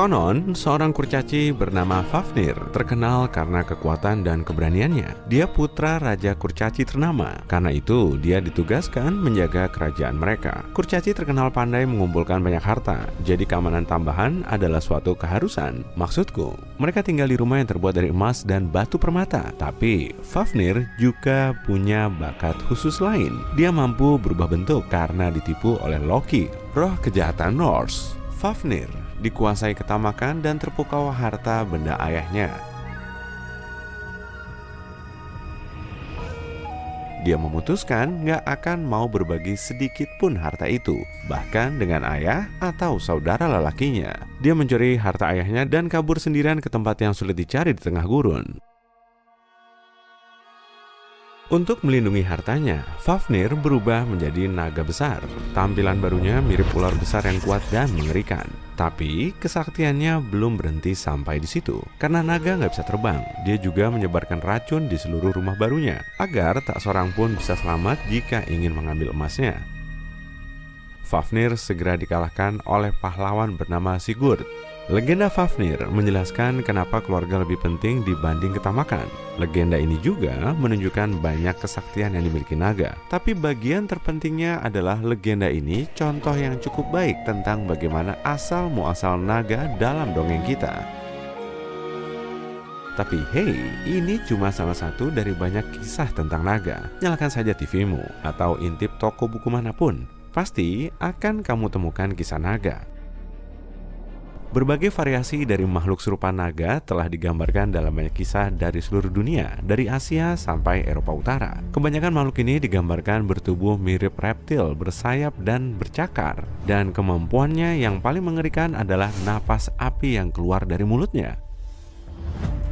Konon, seorang kurcaci bernama Fafnir terkenal karena kekuatan dan keberaniannya. Dia putra Raja Kurcaci ternama. Karena itu, dia ditugaskan menjaga kerajaan mereka. Kurcaci terkenal pandai mengumpulkan banyak harta, jadi keamanan tambahan adalah suatu keharusan. Maksudku, mereka tinggal di rumah yang terbuat dari emas dan batu permata. Tapi, Fafnir juga punya bakat khusus lain. Dia mampu berubah bentuk karena ditipu oleh Loki, roh kejahatan Norse. Fafnir dikuasai ketamakan dan terpukau harta benda ayahnya. Dia memutuskan gak akan mau berbagi sedikit pun harta itu, bahkan dengan ayah atau saudara lelakinya. Dia mencuri harta ayahnya dan kabur sendirian ke tempat yang sulit dicari di tengah gurun. Untuk melindungi hartanya, Fafnir berubah menjadi naga besar. Tampilan barunya mirip ular besar yang kuat dan mengerikan. Tapi kesaktiannya belum berhenti sampai di situ. Karena naga nggak bisa terbang, dia juga menyebarkan racun di seluruh rumah barunya agar tak seorang pun bisa selamat jika ingin mengambil emasnya. Fafnir segera dikalahkan oleh pahlawan bernama Sigurd. Legenda Fafnir menjelaskan kenapa keluarga lebih penting dibanding ketamakan. Legenda ini juga menunjukkan banyak kesaktian yang dimiliki naga. Tapi bagian terpentingnya adalah legenda ini contoh yang cukup baik tentang bagaimana asal-muasal naga dalam dongeng kita. Tapi hey, ini cuma salah satu dari banyak kisah tentang naga. Nyalakan saja TV-mu atau intip toko buku manapun. Pasti akan kamu temukan kisah naga. Berbagai variasi dari makhluk serupa naga telah digambarkan dalam banyak kisah dari seluruh dunia, dari Asia sampai Eropa Utara. Kebanyakan makhluk ini digambarkan bertubuh mirip reptil, bersayap dan bercakar. Dan kemampuannya yang paling mengerikan adalah napas api yang keluar dari mulutnya.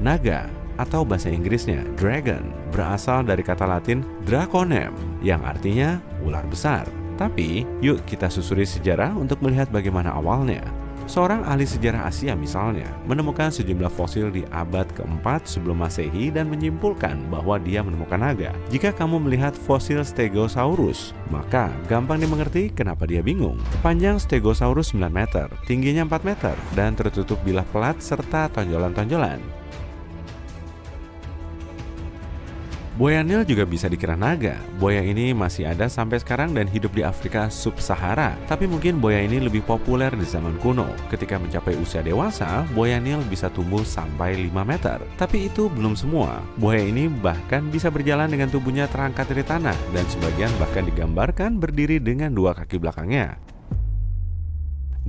Naga atau bahasa Inggrisnya dragon berasal dari kata Latin draconem yang artinya ular besar. Tapi yuk kita susuri sejarah untuk melihat bagaimana awalnya. Seorang ahli sejarah Asia misalnya menemukan sejumlah fosil di abad keempat sebelum Masehi dan menyimpulkan bahwa dia menemukan naga. Jika kamu melihat fosil Stegosaurus, maka gampang dimengerti kenapa dia bingung. Panjang Stegosaurus 9 meter, tingginya 4 meter, dan tertutup bilah pelat serta tonjolan-tonjolan. Buaya Nil juga bisa dikira naga. Buaya ini masih ada sampai sekarang dan hidup di Afrika Sub-Sahara. Tapi mungkin buaya ini lebih populer di zaman kuno. Ketika mencapai usia dewasa, buaya Nil bisa tumbuh sampai 5 meter. Tapi itu belum semua. Buaya ini bahkan bisa berjalan dengan tubuhnya terangkat dari tanah dan sebagian bahkan digambarkan berdiri dengan 2 kaki belakangnya.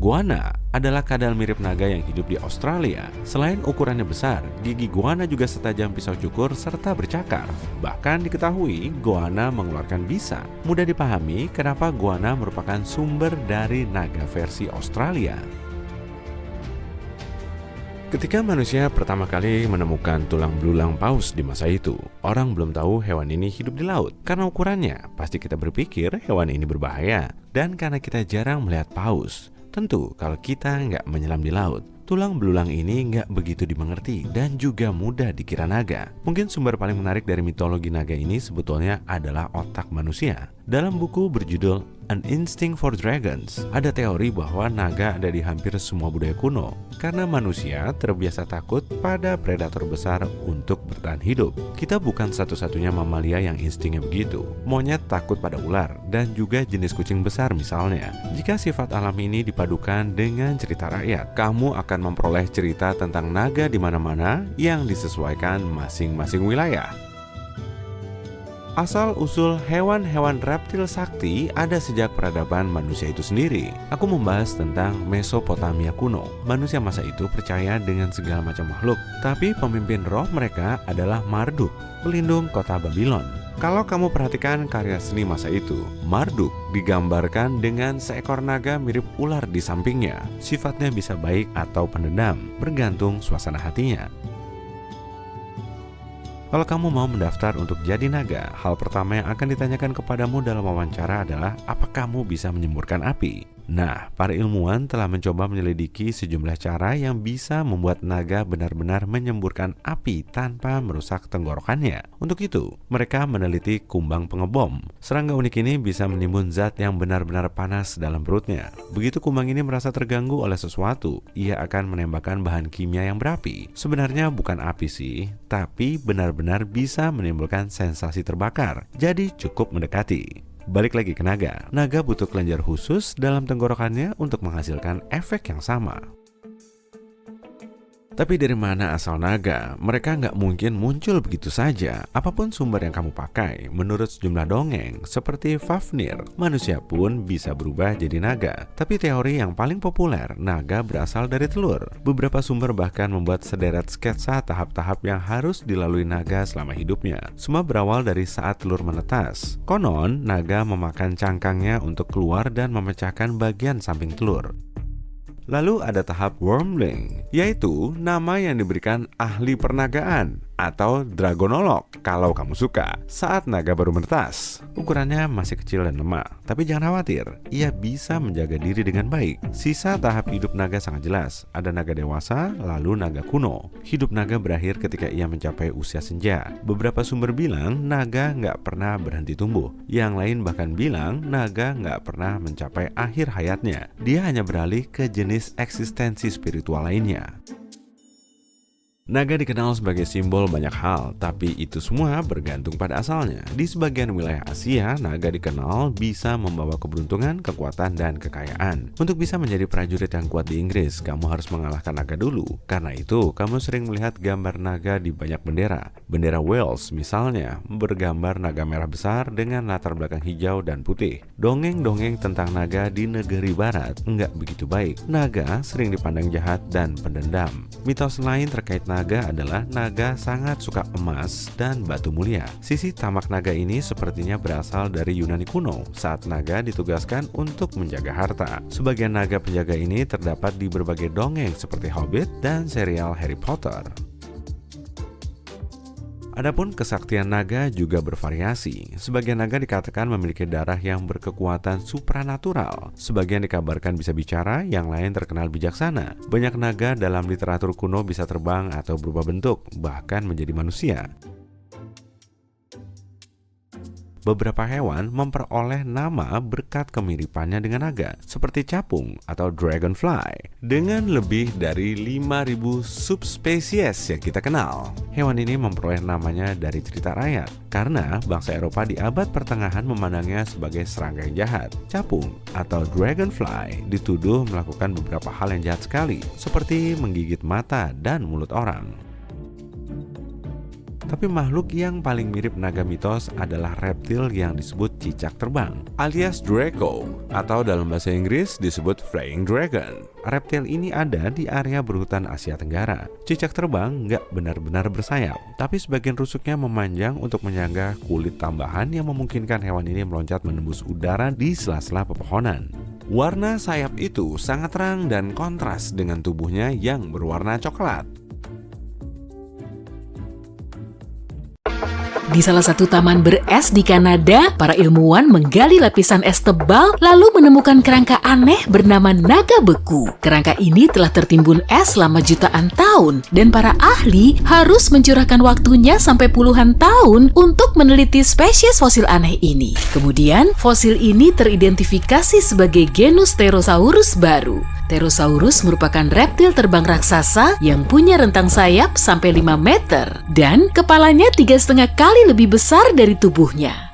Goanna adalah kadal mirip naga yang hidup di Australia. Selain ukurannya besar, gigi goanna juga setajam pisau cukur serta bercakar. Bahkan diketahui goanna mengeluarkan bisa. Mudah dipahami kenapa goanna merupakan sumber dari naga versi Australia. Ketika manusia pertama kali menemukan tulang belulang paus di masa itu, orang belum tahu hewan ini hidup di laut. Karena ukurannya, pasti kita berpikir hewan ini berbahaya. Dan karena kita jarang melihat paus, tentu kalau kita nggak menyelam di laut, tulang belulang ini nggak begitu dimengerti dan juga mudah dikira naga. Mungkin sumber paling menarik dari mitologi naga ini sebetulnya adalah otak manusia. Dalam buku berjudul An Instinct for Dragons, ada teori bahwa naga ada di hampir semua budaya kuno. Karena manusia terbiasa takut pada predator besar untuk bertahan hidup. Kita bukan satu-satunya mamalia yang instingnya begitu. Monyet takut pada ular dan juga jenis kucing besar misalnya. Jika sifat alam ini dipadukan dengan cerita rakyat, kamu akan memperoleh cerita tentang naga di mana-mana yang disesuaikan masing-masing wilayah. Asal-usul hewan-hewan reptil sakti ada sejak peradaban manusia itu sendiri. Aku membahas tentang Mesopotamia kuno. Manusia masa itu percaya dengan segala macam makhluk, tapi pemimpin roh mereka adalah Marduk, pelindung kota Babylon. Kalau kamu perhatikan karya seni masa itu, Marduk digambarkan dengan seekor naga mirip ular di sampingnya. Sifatnya bisa baik atau pendendam, bergantung suasana hatinya. Kalau kamu mau mendaftar untuk jadi naga, hal pertama yang akan ditanyakan kepadamu dalam wawancara adalah apa kamu bisa menyemburkan api. Nah, para ilmuwan telah mencoba menyelidiki sejumlah cara yang bisa membuat naga benar-benar menyemburkan api tanpa merusak tenggorokannya. Untuk itu, mereka meneliti kumbang pengebom. Serangga unik ini bisa menimbun zat yang benar-benar panas dalam perutnya. Begitu kumbang ini merasa terganggu oleh sesuatu, ia akan menembakkan bahan kimia yang berapi. Sebenarnya bukan api sih, tapi benar-benar bisa menimbulkan sensasi terbakar. Jadi cukup mendekati. Balik lagi ke naga. Naga butuh kelenjar khusus dalam tenggorokannya untuk menghasilkan efek yang sama. Tapi dari mana asal naga? Mereka nggak mungkin muncul begitu saja. Apapun sumber yang kamu pakai, menurut sejumlah dongeng, seperti Fafnir, manusia pun bisa berubah jadi naga. Tapi teori yang paling populer, naga berasal dari telur. Beberapa sumber bahkan membuat sederet sketsa tahap-tahap yang harus dilalui naga selama hidupnya. Semua berawal dari saat telur menetas. Konon, naga memakan cangkangnya untuk keluar dan memecahkan bagian samping telur. Lalu ada tahap wormling, yaitu nama yang diberikan ahli pernagaan atau dragonolog kalau kamu suka. Saat naga baru menetas, ukurannya masih kecil dan lemah. Tapi jangan khawatir, ia bisa menjaga diri dengan baik. Sisa tahap hidup naga sangat jelas. Ada naga dewasa, lalu naga kuno. Hidup naga berakhir ketika ia mencapai usia senja. Beberapa sumber bilang naga nggak pernah berhenti tumbuh. Yang lain bahkan bilang naga nggak pernah mencapai akhir hayatnya. Dia hanya beralih ke jenis eksistensi spiritual lainnya. Naga dikenal sebagai simbol banyak hal, tapi itu semua bergantung pada asalnya. Di sebagian wilayah Asia, naga dikenal bisa membawa keberuntungan, kekuatan, dan kekayaan. Untuk bisa menjadi prajurit yang kuat di Inggris, kamu harus mengalahkan naga dulu. Karena itu, kamu sering melihat gambar naga di banyak bendera. Bendera Wales misalnya, bergambar naga merah besar dengan latar belakang hijau dan putih. Dongeng-dongeng tentang naga di negeri barat nggak begitu baik. Naga sering dipandang jahat dan pendendam. Mitos lain terkait naga adalah naga sangat suka emas dan batu mulia. Sisi tamak naga ini sepertinya berasal dari Yunani kuno saat naga ditugaskan untuk menjaga harta. Sebagian naga penjaga ini terdapat di berbagai dongeng seperti Hobbit dan serial Harry Potter. Adapun kesaktian naga juga bervariasi. Sebagian naga dikatakan memiliki darah yang berkekuatan supranatural. Sebagian dikabarkan bisa bicara, yang lain terkenal bijaksana. Banyak naga dalam literatur kuno bisa terbang atau berubah bentuk, bahkan menjadi manusia. Beberapa hewan memperoleh nama berkat kemiripannya dengan naga, seperti capung atau dragonfly. Dengan lebih dari 5.000 subspesies yang kita kenal, hewan ini memperoleh namanya dari cerita rakyat, karena bangsa Eropa di abad pertengahan memandangnya sebagai serangga yang jahat. Capung atau dragonfly dituduh melakukan beberapa hal yang jahat sekali, seperti menggigit mata dan mulut orang. Tapi makhluk yang paling mirip naga mitos adalah reptil yang disebut cicak terbang, alias Draco, atau dalam bahasa Inggris disebut flying dragon. Reptil ini ada di area berhutan Asia Tenggara. Cicak terbang nggak benar-benar bersayap, tapi sebagian rusuknya memanjang untuk menyangga kulit tambahan yang memungkinkan hewan ini meloncat menembus udara di sela-sela pepohonan. Warna sayap itu sangat terang dan kontras dengan tubuhnya yang berwarna coklat. Di salah satu taman beres di Kanada, para ilmuwan menggali lapisan es tebal lalu menemukan kerangka aneh bernama naga beku. Kerangka ini telah tertimbun es selama jutaan tahun dan para ahli harus mencurahkan waktunya sampai puluhan tahun untuk meneliti spesies fosil aneh ini. Kemudian, fosil ini teridentifikasi sebagai genus Therosaurus baru. Therosaurus merupakan reptil terbang raksasa yang punya rentang sayap sampai 5 meter dan kepalanya 3,5 kali lebih besar dari tubuhnya.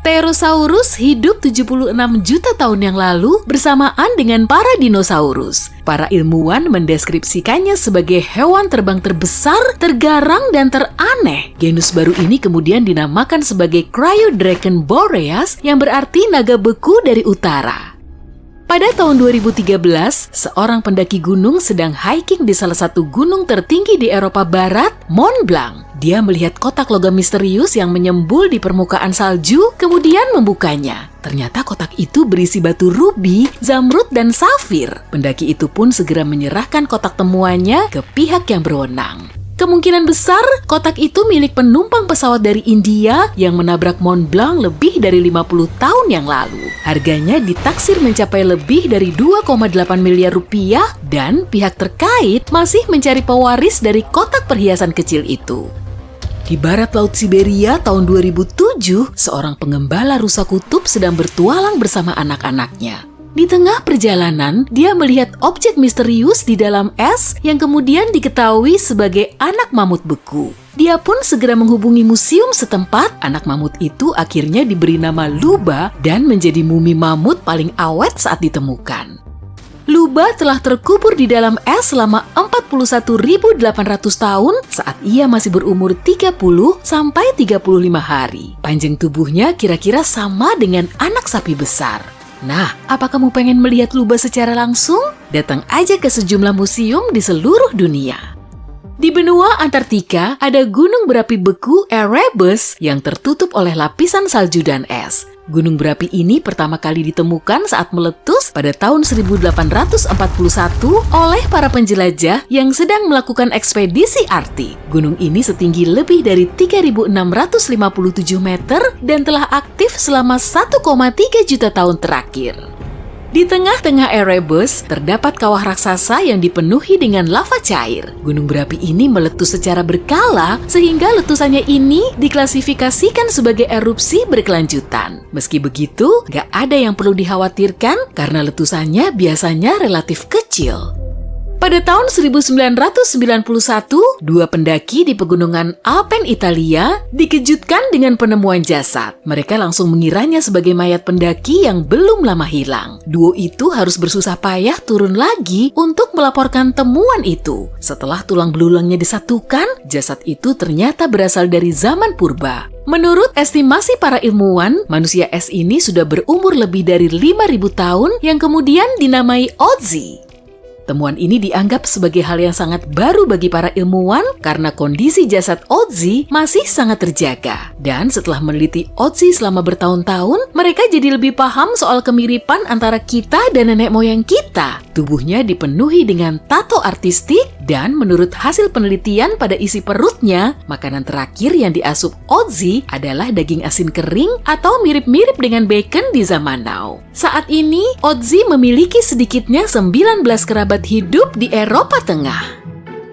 Therosaurus hidup 76 juta tahun yang lalu bersamaan dengan para dinosaurus. Para ilmuwan mendeskripsikannya sebagai hewan terbang terbesar, tergarang, dan teraneh. Genus baru ini kemudian dinamakan sebagai Cryodragon boreas yang berarti naga beku dari utara. Pada tahun 2013, seorang pendaki gunung sedang hiking di salah satu gunung tertinggi di Eropa Barat, Mont Blanc. Dia melihat kotak logam misterius yang menyembul di permukaan salju, kemudian membukanya. Ternyata kotak itu berisi batu rubi, zamrud, dan safir. Pendaki itu pun segera menyerahkan kotak temuannya ke pihak yang berwenang. Kemungkinan besar kotak itu milik penumpang pesawat dari India yang menabrak Mont Blanc lebih dari 50 tahun yang lalu. Harganya ditaksir mencapai lebih dari 2,8 miliar rupiah dan pihak terkait masih mencari pewaris dari kotak perhiasan kecil itu. Di barat laut Siberia tahun 2007, seorang pengembala rusa kutub sedang bertualang bersama anak-anaknya. Di tengah perjalanan, dia melihat objek misterius di dalam es yang kemudian diketahui sebagai anak mamut beku. Dia pun segera menghubungi museum setempat. Anak mamut itu akhirnya diberi nama Luba dan menjadi mumi mamut paling awet saat ditemukan. Luba telah terkubur di dalam es selama 41.800 tahun saat ia masih berumur 30 sampai 35 hari. Panjang tubuhnya kira-kira sama dengan anak sapi besar. Nah, apa kamu pengen melihat Luba secara langsung? Datang aja ke sejumlah museum di seluruh dunia. Di benua Antartika ada gunung berapi beku Erebus yang tertutup oleh lapisan salju dan es. Gunung berapi ini pertama kali ditemukan saat meletus pada tahun 1841 oleh para penjelajah yang sedang melakukan ekspedisi Arktik. Gunung ini setinggi lebih dari 3.657 meter dan telah aktif selama 1,3 juta tahun terakhir. Di tengah-tengah Erebus, terdapat kawah raksasa yang dipenuhi dengan lava cair. Gunung berapi ini meletus secara berkala, sehingga letusannya ini diklasifikasikan sebagai erupsi berkelanjutan. Meski begitu, gak ada yang perlu dikhawatirkan karena letusannya biasanya relatif kecil. Pada tahun 1991, dua pendaki di pegunungan Alpen Italia dikejutkan dengan penemuan jasad. Mereka langsung mengiranya sebagai mayat pendaki yang belum lama hilang. Duo itu harus bersusah payah turun lagi untuk melaporkan temuan itu. Setelah tulang belulangnya disatukan, jasad itu ternyata berasal dari zaman purba. Menurut estimasi para ilmuwan, manusia es ini sudah berumur lebih dari 5.000 tahun yang kemudian dinamai Otzi. Temuan ini dianggap sebagai hal yang sangat baru bagi para ilmuwan karena kondisi jasad Otzi masih sangat terjaga. Dan setelah meneliti Otzi selama bertahun-tahun, mereka jadi lebih paham soal kemiripan antara kita dan nenek moyang kita. Tubuhnya dipenuhi dengan tato artistik dan menurut hasil penelitian pada isi perutnya, makanan terakhir yang diasup Otzi adalah daging asin kering atau mirip-mirip dengan bacon di zaman now. Saat ini, Otzi memiliki sedikitnya 19 kerabat hidup di Eropa Tengah.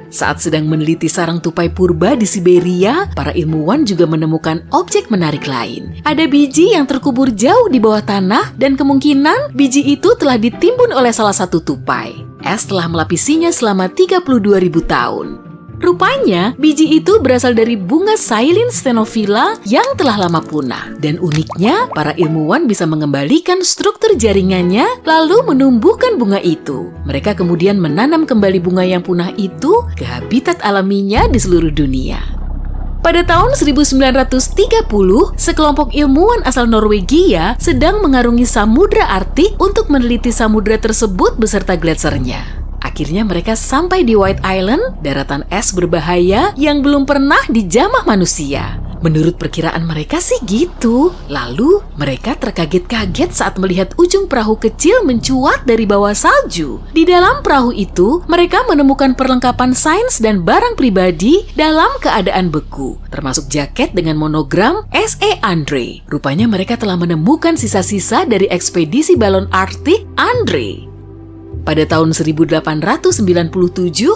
Saat sedang meneliti sarang tupai purba di Siberia, para ilmuwan juga menemukan objek menarik lain. Ada biji yang terkubur jauh di bawah tanah dan kemungkinan biji itu telah ditimbun oleh salah satu tupai. Es telah melapisinya selama 32.000 tahun. Rupanya, biji itu berasal dari bunga Silene stenophila yang telah lama punah. Dan uniknya, para ilmuwan bisa mengembalikan struktur jaringannya lalu menumbuhkan bunga itu. Mereka kemudian menanam kembali bunga yang punah itu ke habitat alaminya di seluruh dunia. Pada tahun 1930, sekelompok ilmuwan asal Norwegia sedang mengarungi Samudra Arktik untuk meneliti samudra tersebut beserta gletsernya. Akhirnya mereka sampai di White Island, daratan es berbahaya yang belum pernah dijamah manusia. Menurut perkiraan mereka sih gitu. Lalu mereka terkaget-kaget saat melihat ujung perahu kecil mencuat dari bawah salju. Di dalam perahu itu, mereka menemukan perlengkapan sains dan barang pribadi dalam keadaan beku, termasuk jaket dengan monogram S.E. Andre. Rupanya mereka telah menemukan sisa-sisa dari ekspedisi balon Arktik Andre. Pada tahun 1897,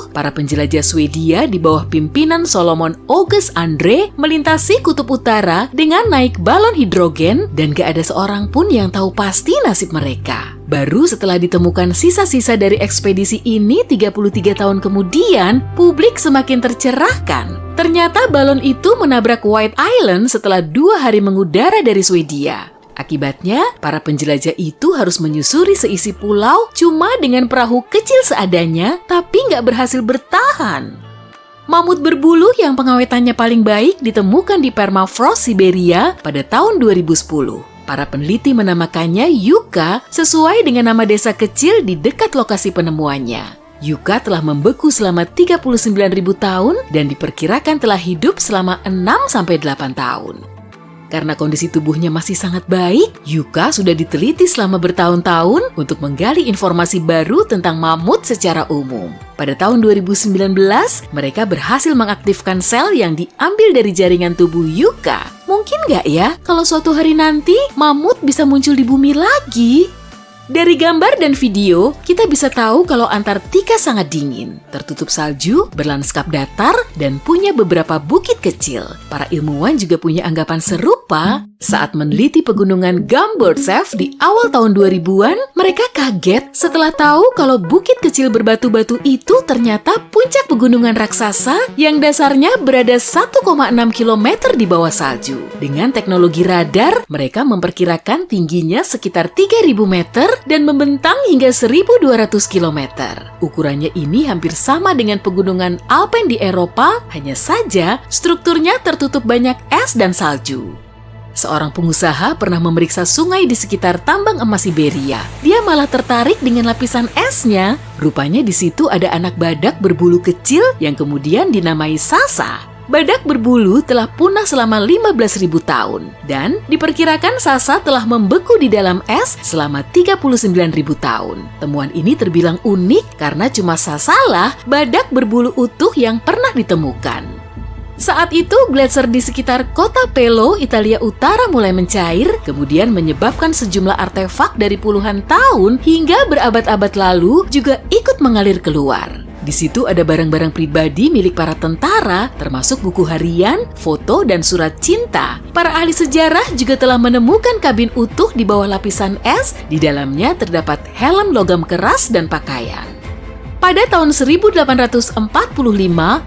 para penjelajah Swedia di bawah pimpinan Solomon August Andre melintasi kutub utara dengan naik balon hidrogen dan gak ada seorang pun yang tahu pasti nasib mereka. Baru setelah ditemukan sisa-sisa dari ekspedisi ini 33 tahun kemudian, publik semakin tercerahkan. Ternyata balon itu menabrak White Island setelah 2 hari mengudara dari Swedia. Akibatnya, para penjelajah itu harus menyusuri seisi pulau cuma dengan perahu kecil seadanya, tapi nggak berhasil bertahan. Mamut berbulu yang pengawetannya paling baik ditemukan di permafrost Siberia pada tahun 2010. Para peneliti menamakannya Yucca sesuai dengan nama desa kecil di dekat lokasi penemuannya. Yucca telah membeku selama 39.000 tahun dan diperkirakan telah hidup selama 6-8 tahun. Karena kondisi tubuhnya masih sangat baik, Yucca sudah diteliti selama bertahun-tahun untuk menggali informasi baru tentang mamut secara umum. Pada tahun 2019, mereka berhasil mengaktifkan sel yang diambil dari jaringan tubuh Yuka. Mungkin nggak ya kalau suatu hari nanti mamut bisa muncul di bumi lagi? Dari gambar dan video, kita bisa tahu kalau Antartika sangat dingin, tertutup salju, berlandskap datar, dan punya beberapa bukit kecil. Para ilmuwan juga punya anggapan serupa. Saat meneliti pegunungan Gamburtsev di awal tahun 2000-an, mereka kaget setelah tahu kalau bukit kecil berbatu-batu itu ternyata puncak pegunungan raksasa yang dasarnya berada 1,6 km di bawah salju. Dengan teknologi radar, mereka memperkirakan tingginya sekitar 3.000 meter dan membentang hingga 1.200 km. Ukurannya ini hampir sama dengan pegunungan Alpen di Eropa, hanya saja strukturnya tertutup banyak es dan salju. Seorang pengusaha pernah memeriksa sungai di sekitar tambang emas Siberia. Dia malah tertarik dengan lapisan esnya. Rupanya di situ ada anak badak berbulu kecil yang kemudian dinamai Sasa. Badak berbulu telah punah selama 15.000 tahun dan diperkirakan Sasa telah membeku di dalam es selama 39.000 tahun. Temuan ini terbilang unik karena cuma Sasalah badak berbulu utuh yang pernah ditemukan. Saat itu, gletser di sekitar kota Pelo, Italia Utara mulai mencair, kemudian menyebabkan sejumlah artefak dari puluhan tahun hingga berabad-abad lalu juga ikut mengalir keluar. Di situ ada barang-barang pribadi milik para tentara, termasuk buku harian, foto, dan surat cinta. Para ahli sejarah juga telah menemukan kabin utuh di bawah lapisan es, di dalamnya terdapat helm logam keras dan pakaian. Pada tahun 1845,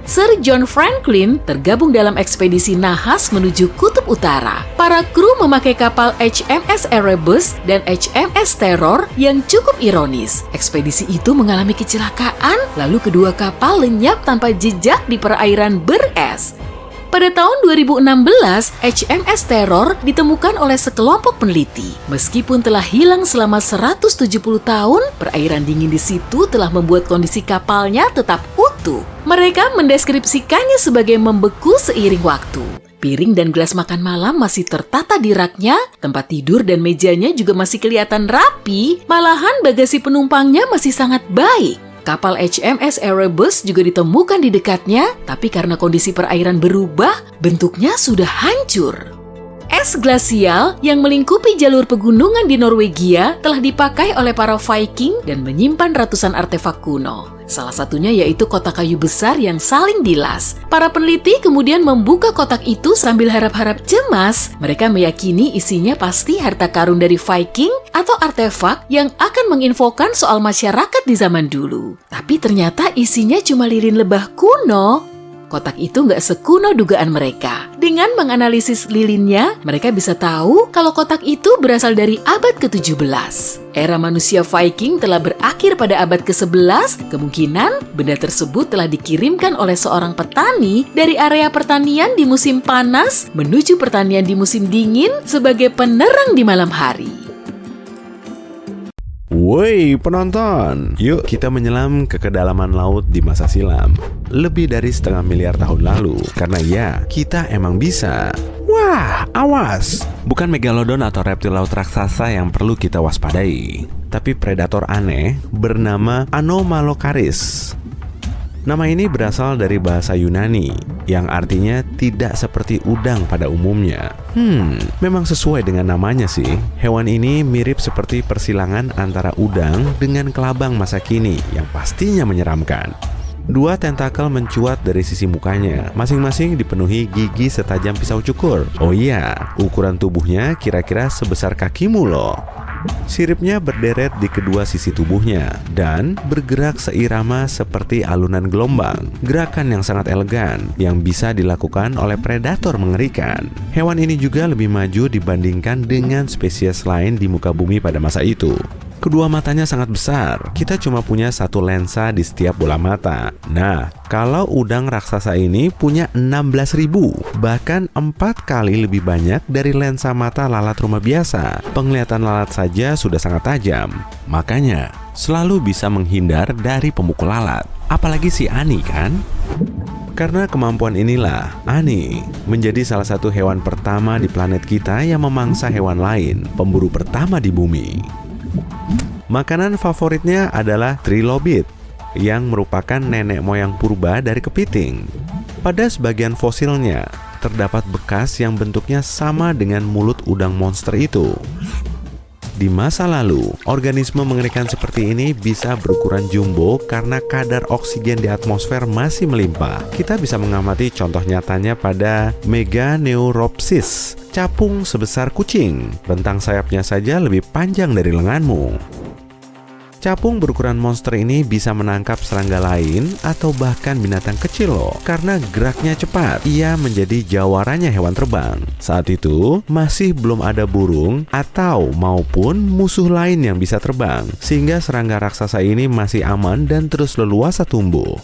Sir John Franklin tergabung dalam ekspedisi nahas menuju Kutub Utara. Para kru memakai kapal HMS Erebus dan HMS Terror yang cukup ironis. Ekspedisi itu mengalami kecelakaan, lalu kedua kapal lenyap tanpa jejak di perairan beres. Pada tahun 2016, HMS Terror ditemukan oleh sekelompok peneliti. Meskipun telah hilang selama 170 tahun, perairan dingin di situ telah membuat kondisi kapalnya tetap utuh. Mereka mendeskripsikannya sebagai membeku seiring waktu. Piring dan gelas makan malam masih tertata di raknya, tempat tidur dan mejanya juga masih kelihatan rapi, malahan bagasi penumpangnya masih sangat baik. Kapal HMS Erebus juga ditemukan di dekatnya, tapi karena kondisi perairan berubah, bentuknya sudah hancur. Es glasial yang melingkupi jalur pegunungan di Norwegia telah dipakai oleh para Viking dan menyimpan ratusan artefak kuno. Salah satunya yaitu kotak kayu besar yang saling dilas. Para peneliti kemudian membuka kotak itu sambil harap-harap cemas. Mereka meyakini isinya pasti harta karun dari Viking atau artefak yang akan menginfokan soal masyarakat di zaman dulu. Tapi ternyata isinya cuma lilin lebah kuno. Kotak itu nggak sekuno dugaan mereka. Dengan menganalisis lilinnya, mereka bisa tahu kalau kotak itu berasal dari abad ke-17. Era manusia Viking telah berakhir pada abad ke-11. Kemungkinan benda tersebut telah dikirimkan oleh seorang petani dari area pertanian di musim panas menuju pertanian di musim dingin sebagai penerang di malam hari. Woi penonton, yuk kita menyelam ke kedalaman laut di masa silam. Lebih dari 1,5 miliar tahun lalu. Karena ya, kita emang bisa. Wah, awas! Bukan megalodon atau reptil laut raksasa yang perlu kita waspadai, tapi predator aneh bernama Anomalocaris. Nama ini berasal dari bahasa Yunani, yang artinya tidak seperti udang pada umumnya. Memang sesuai dengan namanya sih. Hewan ini mirip seperti persilangan antara udang dengan kelabang masa kini yang pastinya menyeramkan. Dua tentakel mencuat dari sisi mukanya, masing-masing dipenuhi gigi setajam pisau cukur. Oh iya, ukuran tubuhnya kira-kira sebesar kakimu loh. Siripnya berderet di kedua sisi tubuhnya dan bergerak seirama seperti alunan gelombang. Gerakan yang sangat elegan yang bisa dilakukan oleh predator mengerikan. Hewan ini juga lebih maju dibandingkan dengan spesies lain di muka bumi pada masa itu. Kedua matanya sangat besar. Kita cuma punya satu lensa di setiap bola mata. Nah, kalau udang raksasa ini punya 16.000, bahkan 4 kali lebih banyak dari lensa mata lalat rumah biasa. Penglihatan lalat saja sudah sangat tajam. Makanya, selalu bisa menghindar dari pemukul lalat. Apalagi si Ani kan? Karena kemampuan inilah, Ani menjadi salah satu hewan pertama di planet kita yang memangsa hewan lain, pemburu pertama di bumi. Makanan favoritnya adalah trilobit. yang merupakan nenek moyang purba dari kepiting. Pada sebagian fosilnya, terdapat bekas yang bentuknya sama dengan mulut udang monster itu. Di masa lalu, organisme mengerikan seperti ini bisa berukuran jumbo karena kadar oksigen di atmosfer masih melimpah. Kita bisa mengamati contoh nyatanya pada Meganeuropsis, capung sebesar kucing. Rentang sayapnya saja lebih panjang dari lenganmu. Capung berukuran monster ini bisa menangkap serangga lain atau bahkan binatang kecil loh. Karena geraknya cepat, ia menjadi jawarannya hewan terbang. Saat itu, masih belum ada burung atau maupun musuh lain yang bisa terbang. Sehingga serangga raksasa ini masih aman dan terus leluasa tumbuh.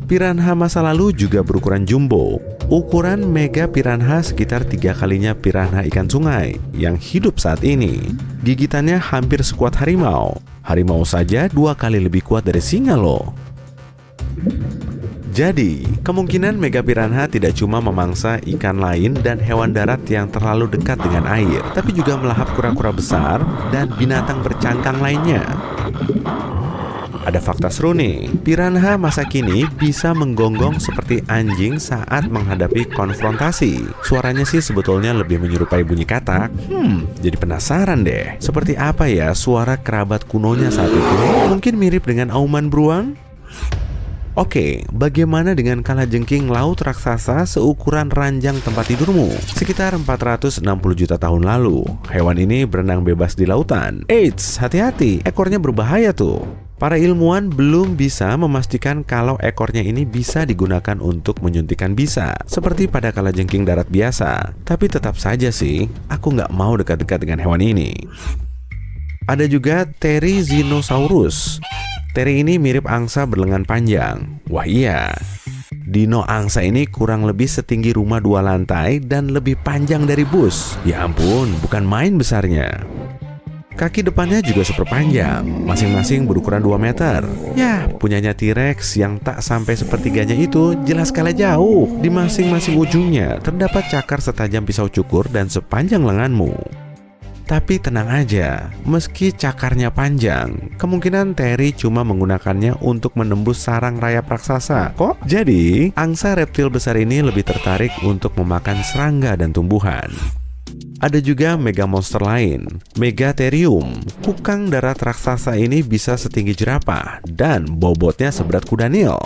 Piranha masa lalu juga berukuran jumbo. Ukuran mega piranha sekitar 3 kalinya piranha ikan sungai yang hidup saat ini. Gigitannya hampir sekuat harimau. Harimau saja 2 kali lebih kuat dari singa loh. Jadi, kemungkinan mega piranha tidak cuma memangsa ikan lain dan hewan darat yang terlalu dekat dengan air, tapi juga melahap kura-kura besar dan binatang bercangkang lainnya. Ada fakta seru nih, piranha masa kini bisa menggonggong seperti anjing saat menghadapi konfrontasi. Suaranya sih sebetulnya lebih menyerupai bunyi katak. Jadi penasaran deh, seperti apa ya suara kerabat kunonya saat itu? Mungkin mirip dengan auman beruang? Oke, bagaimana dengan kalajengking laut raksasa seukuran ranjang tempat tidurmu? Sekitar 460 juta tahun lalu, hewan ini berenang bebas di lautan. Eits, hati-hati, ekornya berbahaya tuh. Para ilmuwan belum bisa memastikan kalau ekornya ini bisa digunakan untuk menyuntikkan bisa, seperti pada kalajengking darat biasa. Tapi tetap saja sih, aku nggak mau dekat-dekat dengan hewan ini. Ada juga Therizinosaurus. Teri ini mirip angsa berlengan panjang. Wah iya, dino angsa ini kurang lebih setinggi rumah 2 lantai dan lebih panjang dari bus. Ya ampun, bukan main besarnya. Kaki depannya juga super panjang, masing-masing berukuran 2 meter. Ya, punyanya T-Rex yang tak sampai sepertiganya itu jelas kalah jauh. Di masing-masing ujungnya terdapat cakar setajam pisau cukur dan sepanjang lenganmu. Tapi tenang aja, meski cakarnya panjang, kemungkinan Terry cuma menggunakannya untuk menembus sarang rayap raksasa. Kok? Jadi, angsa reptil besar ini lebih tertarik untuk memakan serangga dan tumbuhan. Ada juga mega monster lain, Megatherium. Kukang darat raksasa ini bisa setinggi jerapah dan bobotnya seberat kuda Nil.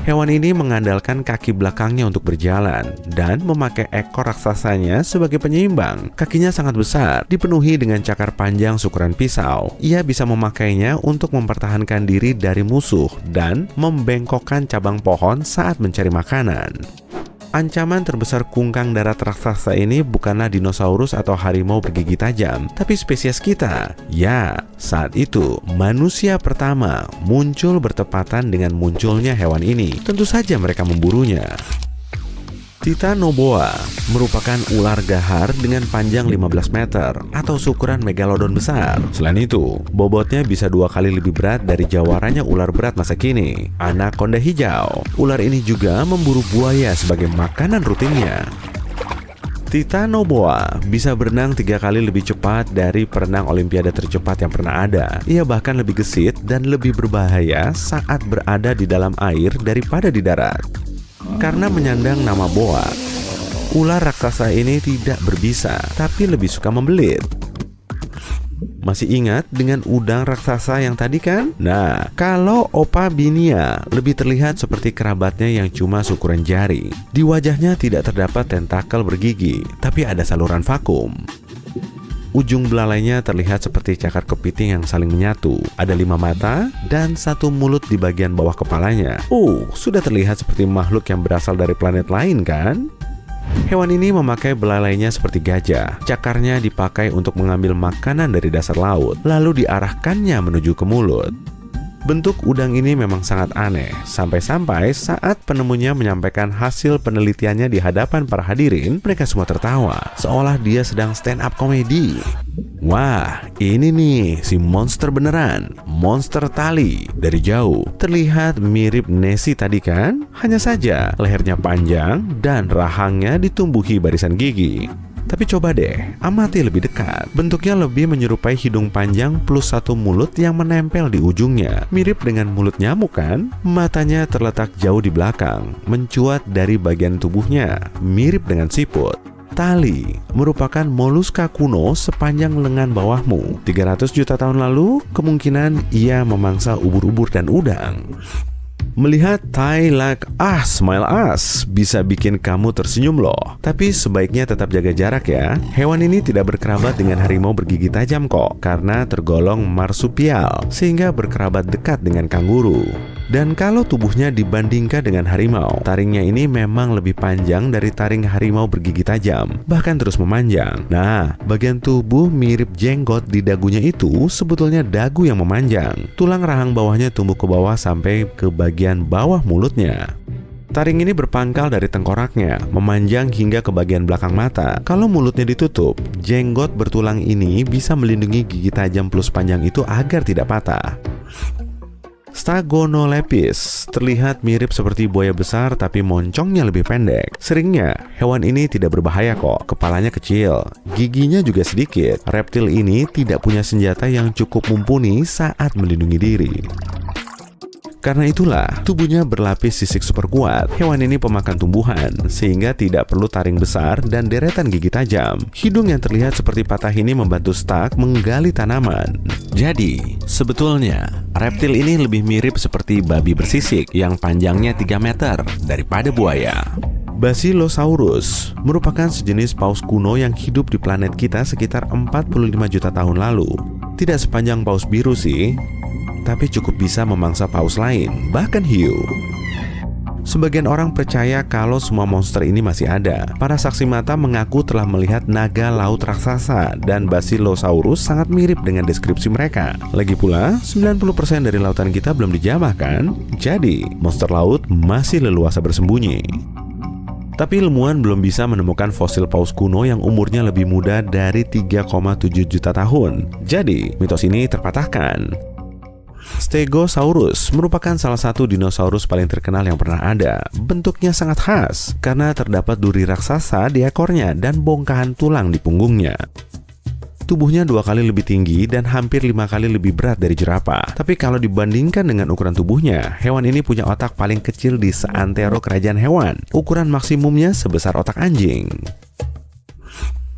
Hewan ini mengandalkan kaki belakangnya untuk berjalan dan memakai ekor raksasanya sebagai penyeimbang. Kakinya sangat besar, dipenuhi dengan cakar panjang seukuran pisau. Ia bisa memakainya untuk mempertahankan diri dari musuh dan membengkokkan cabang pohon saat mencari makanan. Ancaman terbesar kungkang darat raksasa ini bukanlah dinosaurus atau harimau bergigi tajam, tapi spesies kita. Ya, saat itu manusia pertama muncul bertepatan dengan munculnya hewan ini. Tentu saja mereka memburunya. Titanoboa merupakan ular gahar dengan panjang 15 meter atau seukuran megalodon besar. Selain itu, bobotnya bisa 2 kali lebih berat dari jawarannya ular berat masa kini, anaconda hijau. Ular ini juga memburu buaya sebagai makanan rutinnya. Titanoboa bisa berenang 3 kali lebih cepat dari perenang olimpiade tercepat yang pernah ada. Ia bahkan lebih gesit dan lebih berbahaya saat berada di dalam air daripada di darat. Karena menyandang nama boa, ular raksasa ini tidak berbisa, tapi lebih suka membelit. Masih ingat dengan udang raksasa yang tadi kan? Nah, kalau Opabinia lebih terlihat seperti kerabatnya yang cuma seukuran jari. Di wajahnya tidak terdapat tentakel bergigi, tapi ada saluran vakum. Ujung belalainya terlihat seperti cakar kepiting yang saling menyatu. Ada 5 mata dan 1 mulut di bagian bawah kepalanya. Sudah terlihat seperti makhluk yang berasal dari planet lain kan? Hewan ini memakai belalainya seperti gajah. Cakarnya dipakai untuk mengambil makanan dari dasar laut, lalu diarahkannya menuju ke mulut. Bentuk udang ini memang sangat aneh, sampai-sampai saat penemunya menyampaikan hasil penelitiannya di hadapan para hadirin, mereka semua tertawa, seolah dia sedang stand up komedi. Wah, ini nih si monster beneran, monster tali. Dari jauh, terlihat mirip Nessie tadi kan? Hanya saja, lehernya panjang dan rahangnya ditumbuhi barisan gigi. Tapi coba deh, amati lebih dekat. Bentuknya lebih menyerupai hidung panjang plus satu mulut yang menempel di ujungnya. Mirip dengan mulut nyamuk kan? Matanya terletak jauh di belakang, mencuat dari bagian tubuhnya, mirip dengan siput. Tali merupakan moluska kuno sepanjang lengan bawahmu. 300 juta tahun lalu, kemungkinan ia memangsa ubur-ubur dan udang. Melihat Thai like us, smile us bisa bikin kamu tersenyum loh. Tapi sebaiknya tetap jaga jarak ya. Hewan ini tidak berkerabat dengan harimau bergigi tajam kok, karena tergolong marsupial, sehingga berkerabat dekat dengan kanguru. Dan kalau tubuhnya dibandingkan dengan harimau, taringnya ini memang lebih panjang dari taring harimau bergigi tajam, bahkan terus memanjang. Nah, bagian tubuh mirip jenggot di dagunya itu sebetulnya dagu yang memanjang. Tulang rahang bawahnya tumbuh ke bawah sampai ke bagian bawah mulutnya. Taring ini berpangkal dari tengkoraknya, memanjang hingga ke bagian belakang mata. Kalau mulutnya ditutup, jenggot bertulang ini bisa melindungi gigi tajam plus panjang itu agar tidak patah. Stagonolepis terlihat mirip seperti buaya besar tapi moncongnya lebih pendek. Seringnya, hewan ini tidak berbahaya kok, kepalanya kecil, giginya juga sedikit. Reptil ini tidak punya senjata yang cukup mumpuni saat melindungi diri. Karena itulah, tubuhnya berlapis sisik super kuat. Hewan ini pemakan tumbuhan, sehingga tidak perlu taring besar dan deretan gigi tajam. Hidung yang terlihat seperti patah ini membantu Stag menggali tanaman. Jadi, sebetulnya, reptil ini lebih mirip seperti babi bersisik yang panjangnya 3 meter daripada buaya. Basilosaurus merupakan sejenis paus kuno yang hidup di planet kita sekitar 45 juta tahun lalu. Tidak sepanjang paus biru sih, tapi cukup bisa memangsa paus lain, bahkan hiu. Sebagian orang percaya kalau semua monster ini masih ada. Para saksi mata mengaku telah melihat naga laut raksasa, dan Basilosaurus sangat mirip dengan deskripsi mereka. Lagi pula, 90% dari lautan kita belum dijamah kan? Jadi, monster laut masih leluasa bersembunyi. Tapi ilmuwan belum bisa menemukan fosil paus kuno yang umurnya lebih muda dari 3,7 juta tahun. Jadi, mitos ini terpatahkan. Stegosaurus merupakan salah satu dinosaurus paling terkenal yang pernah ada. Bentuknya sangat khas karena terdapat duri raksasa di ekornya dan bongkahan tulang di punggungnya. Tubuhnya 2 kali lebih tinggi dan hampir 5 kali lebih berat dari jerapah. Tapi kalau dibandingkan dengan ukuran tubuhnya, hewan ini punya otak paling kecil di seantero kerajaan hewan. Ukuran maksimumnya sebesar otak anjing.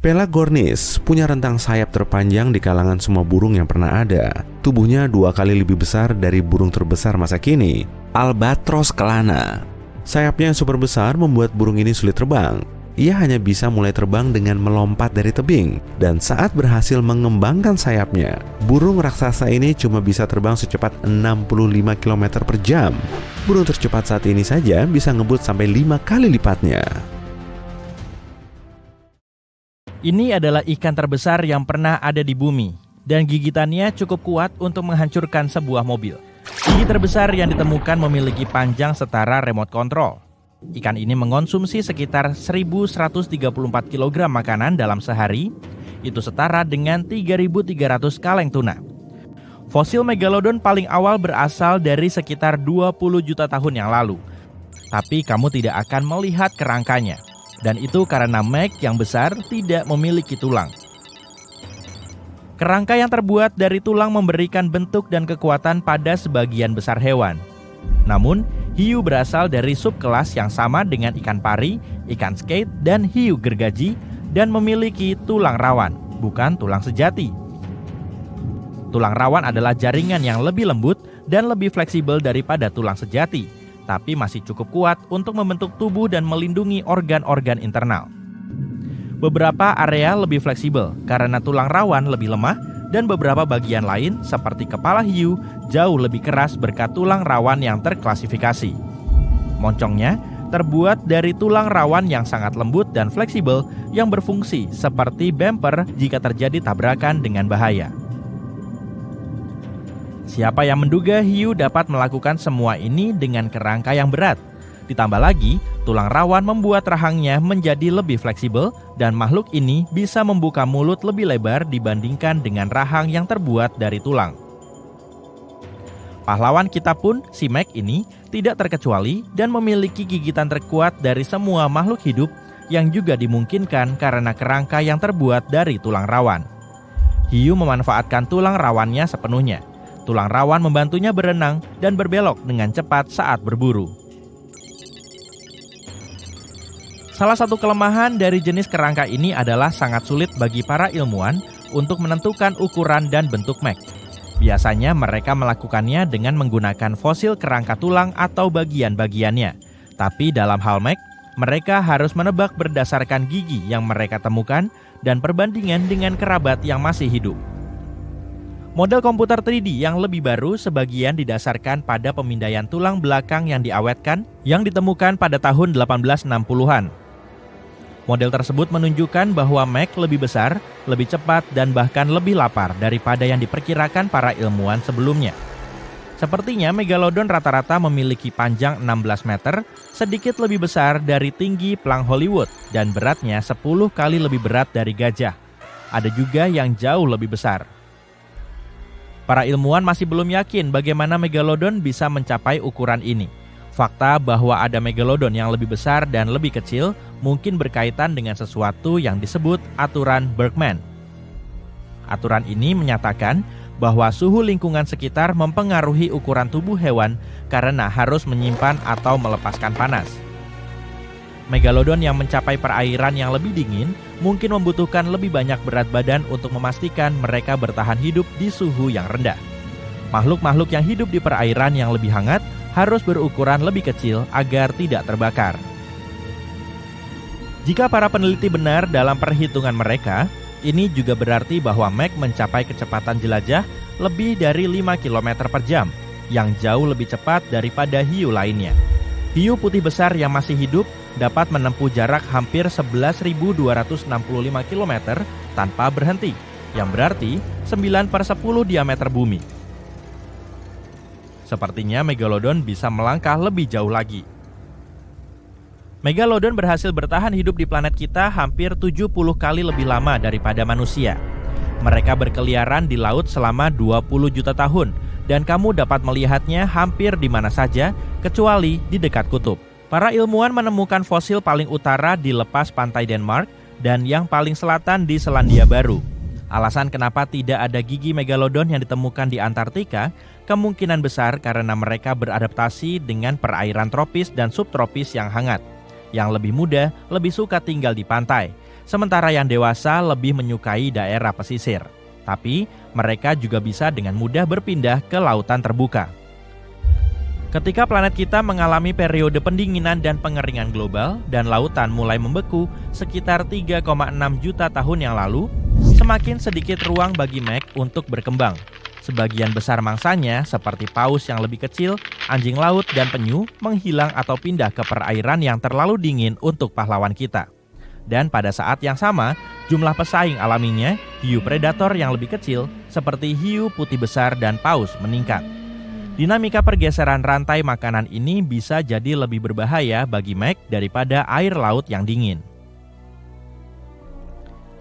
Pelagornis punya rentang sayap terpanjang di kalangan semua burung yang pernah ada. Tubuhnya 2 kali lebih besar dari burung terbesar masa kini, Albatros kelana. Sayapnya yang super besar membuat burung ini sulit terbang. Ia hanya bisa mulai terbang dengan melompat dari tebing. Dan saat berhasil mengembangkan sayapnya, burung raksasa ini cuma bisa terbang secepat 65 km per jam. Burung tercepat saat ini saja bisa ngebut sampai 5 kali lipatnya. Ini adalah ikan terbesar yang pernah ada di bumi, dan gigitannya cukup kuat untuk menghancurkan sebuah mobil. Gigi terbesar yang ditemukan memiliki panjang setara remote control. Ikan ini mengonsumsi sekitar 1.134 kg makanan dalam sehari, itu setara dengan 3.300 kaleng tuna. Fosil megalodon paling awal berasal dari sekitar 20 juta tahun yang lalu. Tapi kamu tidak akan melihat kerangkanya. Dan itu karena Meg yang besar tidak memiliki tulang. Kerangka yang terbuat dari tulang memberikan bentuk dan kekuatan pada sebagian besar hewan. Namun, hiu berasal dari subkelas yang sama dengan ikan pari, ikan skate, dan hiu gergaji, dan memiliki tulang rawan, bukan tulang sejati. Tulang rawan adalah jaringan yang lebih lembut dan lebih fleksibel daripada tulang sejati, tapi masih cukup kuat untuk membentuk tubuh dan melindungi organ-organ internal. Beberapa area lebih fleksibel karena tulang rawan lebih lemah, dan beberapa bagian lain seperti kepala hiu jauh lebih keras berkat tulang rawan yang terklasifikasi. Moncongnya terbuat dari tulang rawan yang sangat lembut dan fleksibel yang berfungsi seperti bumper jika terjadi tabrakan dengan bahaya. Siapa yang menduga hiu dapat melakukan semua ini dengan kerangka yang berat? Ditambah lagi, tulang rawan membuat rahangnya menjadi lebih fleksibel dan makhluk ini bisa membuka mulut lebih lebar dibandingkan dengan rahang yang terbuat dari tulang. Pahlawan kita pun, si Meg ini, tidak terkecuali dan memiliki gigitan terkuat dari semua makhluk hidup yang juga dimungkinkan karena kerangka yang terbuat dari tulang rawan. Hiu memanfaatkan tulang rawannya sepenuhnya. Tulang rawan membantunya berenang dan berbelok dengan cepat saat berburu. Salah satu kelemahan dari jenis kerangka ini adalah sangat sulit bagi para ilmuwan untuk menentukan ukuran dan bentuk mek. Biasanya mereka melakukannya dengan menggunakan fosil kerangka tulang atau bagian-bagiannya. Tapi dalam hal mek, mereka harus menebak berdasarkan gigi yang mereka temukan dan perbandingan dengan kerabat yang masih hidup. Model komputer 3D yang lebih baru sebagian didasarkan pada pemindaian tulang belakang yang diawetkan yang ditemukan pada tahun 1860-an. Model tersebut menunjukkan bahwa Mac lebih besar, lebih cepat, dan bahkan lebih lapar daripada yang diperkirakan para ilmuwan sebelumnya. Sepertinya Megalodon rata-rata memiliki panjang 16 meter, sedikit lebih besar dari tinggi pelang Hollywood, dan beratnya 10 kali lebih berat dari gajah. Ada juga yang jauh lebih besar. Para ilmuwan masih belum yakin bagaimana Megalodon bisa mencapai ukuran ini. Fakta bahwa ada Megalodon yang lebih besar dan lebih kecil mungkin berkaitan dengan sesuatu yang disebut aturan Bergman. Aturan ini menyatakan bahwa suhu lingkungan sekitar mempengaruhi ukuran tubuh hewan karena harus menyimpan atau melepaskan panas. Megalodon yang mencapai perairan yang lebih dingin mungkin membutuhkan lebih banyak berat badan untuk memastikan mereka bertahan hidup di suhu yang rendah. Makhluk-makhluk yang hidup di perairan yang lebih hangat harus berukuran lebih kecil agar tidak terbakar. Jika para peneliti benar dalam perhitungan mereka, ini juga berarti bahwa Mac mencapai kecepatan jelajah lebih dari 5 km per jam, yang jauh lebih cepat daripada hiu lainnya. Hiu putih besar yang masih hidup dapat menempuh jarak hampir 11.265 km tanpa berhenti, yang berarti 9/10 diameter bumi. Sepertinya Megalodon bisa melangkah lebih jauh lagi. Megalodon berhasil bertahan hidup di planet kita hampir 70 kali lebih lama daripada manusia. Mereka berkeliaran di laut selama 20 juta tahun, dan kamu dapat melihatnya hampir di mana saja, kecuali di dekat kutub. Para ilmuwan menemukan fosil paling utara di lepas pantai Denmark dan yang paling selatan di Selandia Baru. Alasan kenapa tidak ada gigi Megalodon yang ditemukan di Antartika kemungkinan besar karena mereka beradaptasi dengan perairan tropis dan subtropis yang hangat, yang lebih muda, lebih suka tinggal di pantai, sementara yang dewasa lebih menyukai daerah pesisir. Tapi mereka juga bisa dengan mudah berpindah ke lautan terbuka. Ketika planet kita mengalami periode pendinginan dan pengeringan global dan lautan mulai membeku sekitar 3,6 juta tahun yang lalu, semakin sedikit ruang bagi Mac untuk berkembang. Sebagian besar mangsanya, seperti paus yang lebih kecil, anjing laut, dan penyu, menghilang atau pindah ke perairan yang terlalu dingin untuk pahlawan kita. Dan pada saat yang sama, jumlah pesaing alaminya, hiu predator yang lebih kecil, seperti hiu putih besar dan paus, meningkat. Dinamika pergeseran rantai makanan ini bisa jadi lebih berbahaya bagi Mac daripada air laut yang dingin.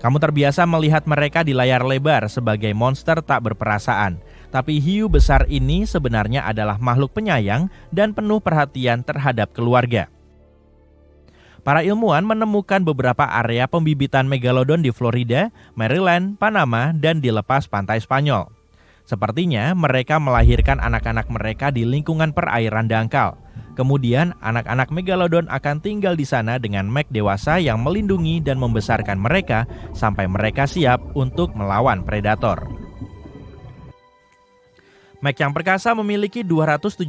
Kamu terbiasa melihat mereka di layar lebar sebagai monster tak berperasaan, tapi hiu besar ini sebenarnya adalah makhluk penyayang dan penuh perhatian terhadap keluarga. Para ilmuwan menemukan beberapa area pembibitan Megalodon di Florida, Maryland, Panama, dan di lepas pantai Spanyol. Sepertinya mereka melahirkan anak-anak mereka di lingkungan perairan dangkal. Kemudian anak-anak Megalodon akan tinggal di sana dengan Mac dewasa yang melindungi dan membesarkan mereka sampai mereka siap untuk melawan predator. Mac yang perkasa memiliki 276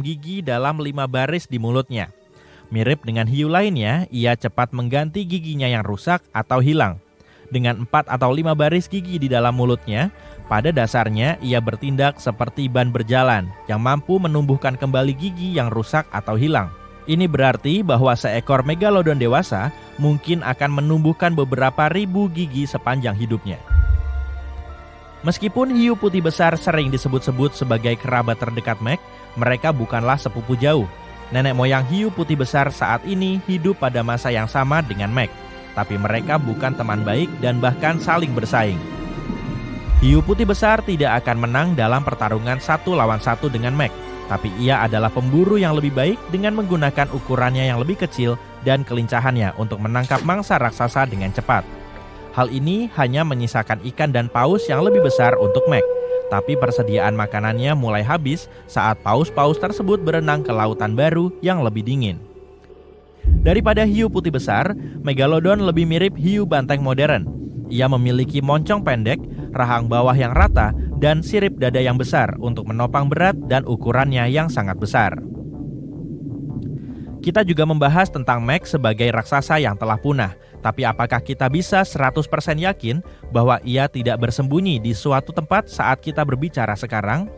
gigi dalam 5 baris di mulutnya. Mirip dengan hiu lainnya, ia cepat mengganti giginya yang rusak atau hilang. Dengan 4 atau 5 baris gigi di dalam mulutnya, pada dasarnya ia bertindak seperti ban berjalan yang mampu menumbuhkan kembali gigi yang rusak atau hilang. Ini berarti bahwa seekor Megalodon dewasa mungkin akan menumbuhkan beberapa ribu gigi sepanjang hidupnya. Meskipun hiu putih besar sering disebut-sebut sebagai kerabat terdekat Mac, mereka bukanlah sepupu jauh. Nenek moyang hiu putih besar saat ini hidup pada masa yang sama dengan Mac, tapi mereka bukan teman baik dan bahkan saling bersaing. Hiu putih besar tidak akan menang dalam pertarungan 1 lawan 1 dengan Mac, tapi ia adalah pemburu yang lebih baik dengan menggunakan ukurannya yang lebih kecil dan kelincahannya untuk menangkap mangsa raksasa dengan cepat. Hal ini hanya menyisakan ikan dan paus yang lebih besar untuk Meg. Tapi persediaan makanannya mulai habis saat paus-paus tersebut berenang ke lautan baru yang lebih dingin. Daripada hiu putih besar, Megalodon lebih mirip hiu banteng modern. Ia memiliki moncong pendek, rahang bawah yang rata, dan sirip dada yang besar untuk menopang berat dan ukurannya yang sangat besar. Kita juga membahas tentang Meg sebagai raksasa yang telah punah. Tapi apakah kita bisa 100% yakin bahwa ia tidak bersembunyi di suatu tempat saat kita berbicara sekarang?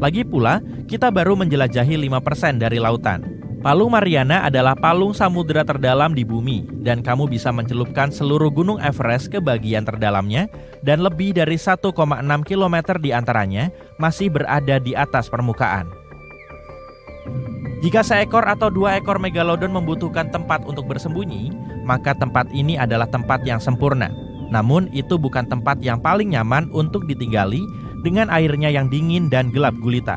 Lagi pula, kita baru menjelajahi 5% dari lautan. Palung Mariana adalah palung samudera terdalam di bumi, dan kamu bisa mencelupkan seluruh gunung Everest ke bagian terdalamnya, dan lebih dari 1,6 km di antaranya masih berada di atas permukaan. Jika seekor atau 2 ekor megalodon membutuhkan tempat untuk bersembunyi, maka tempat ini adalah tempat yang sempurna. Namun itu bukan tempat yang paling nyaman untuk ditinggali dengan airnya yang dingin dan gelap gulita.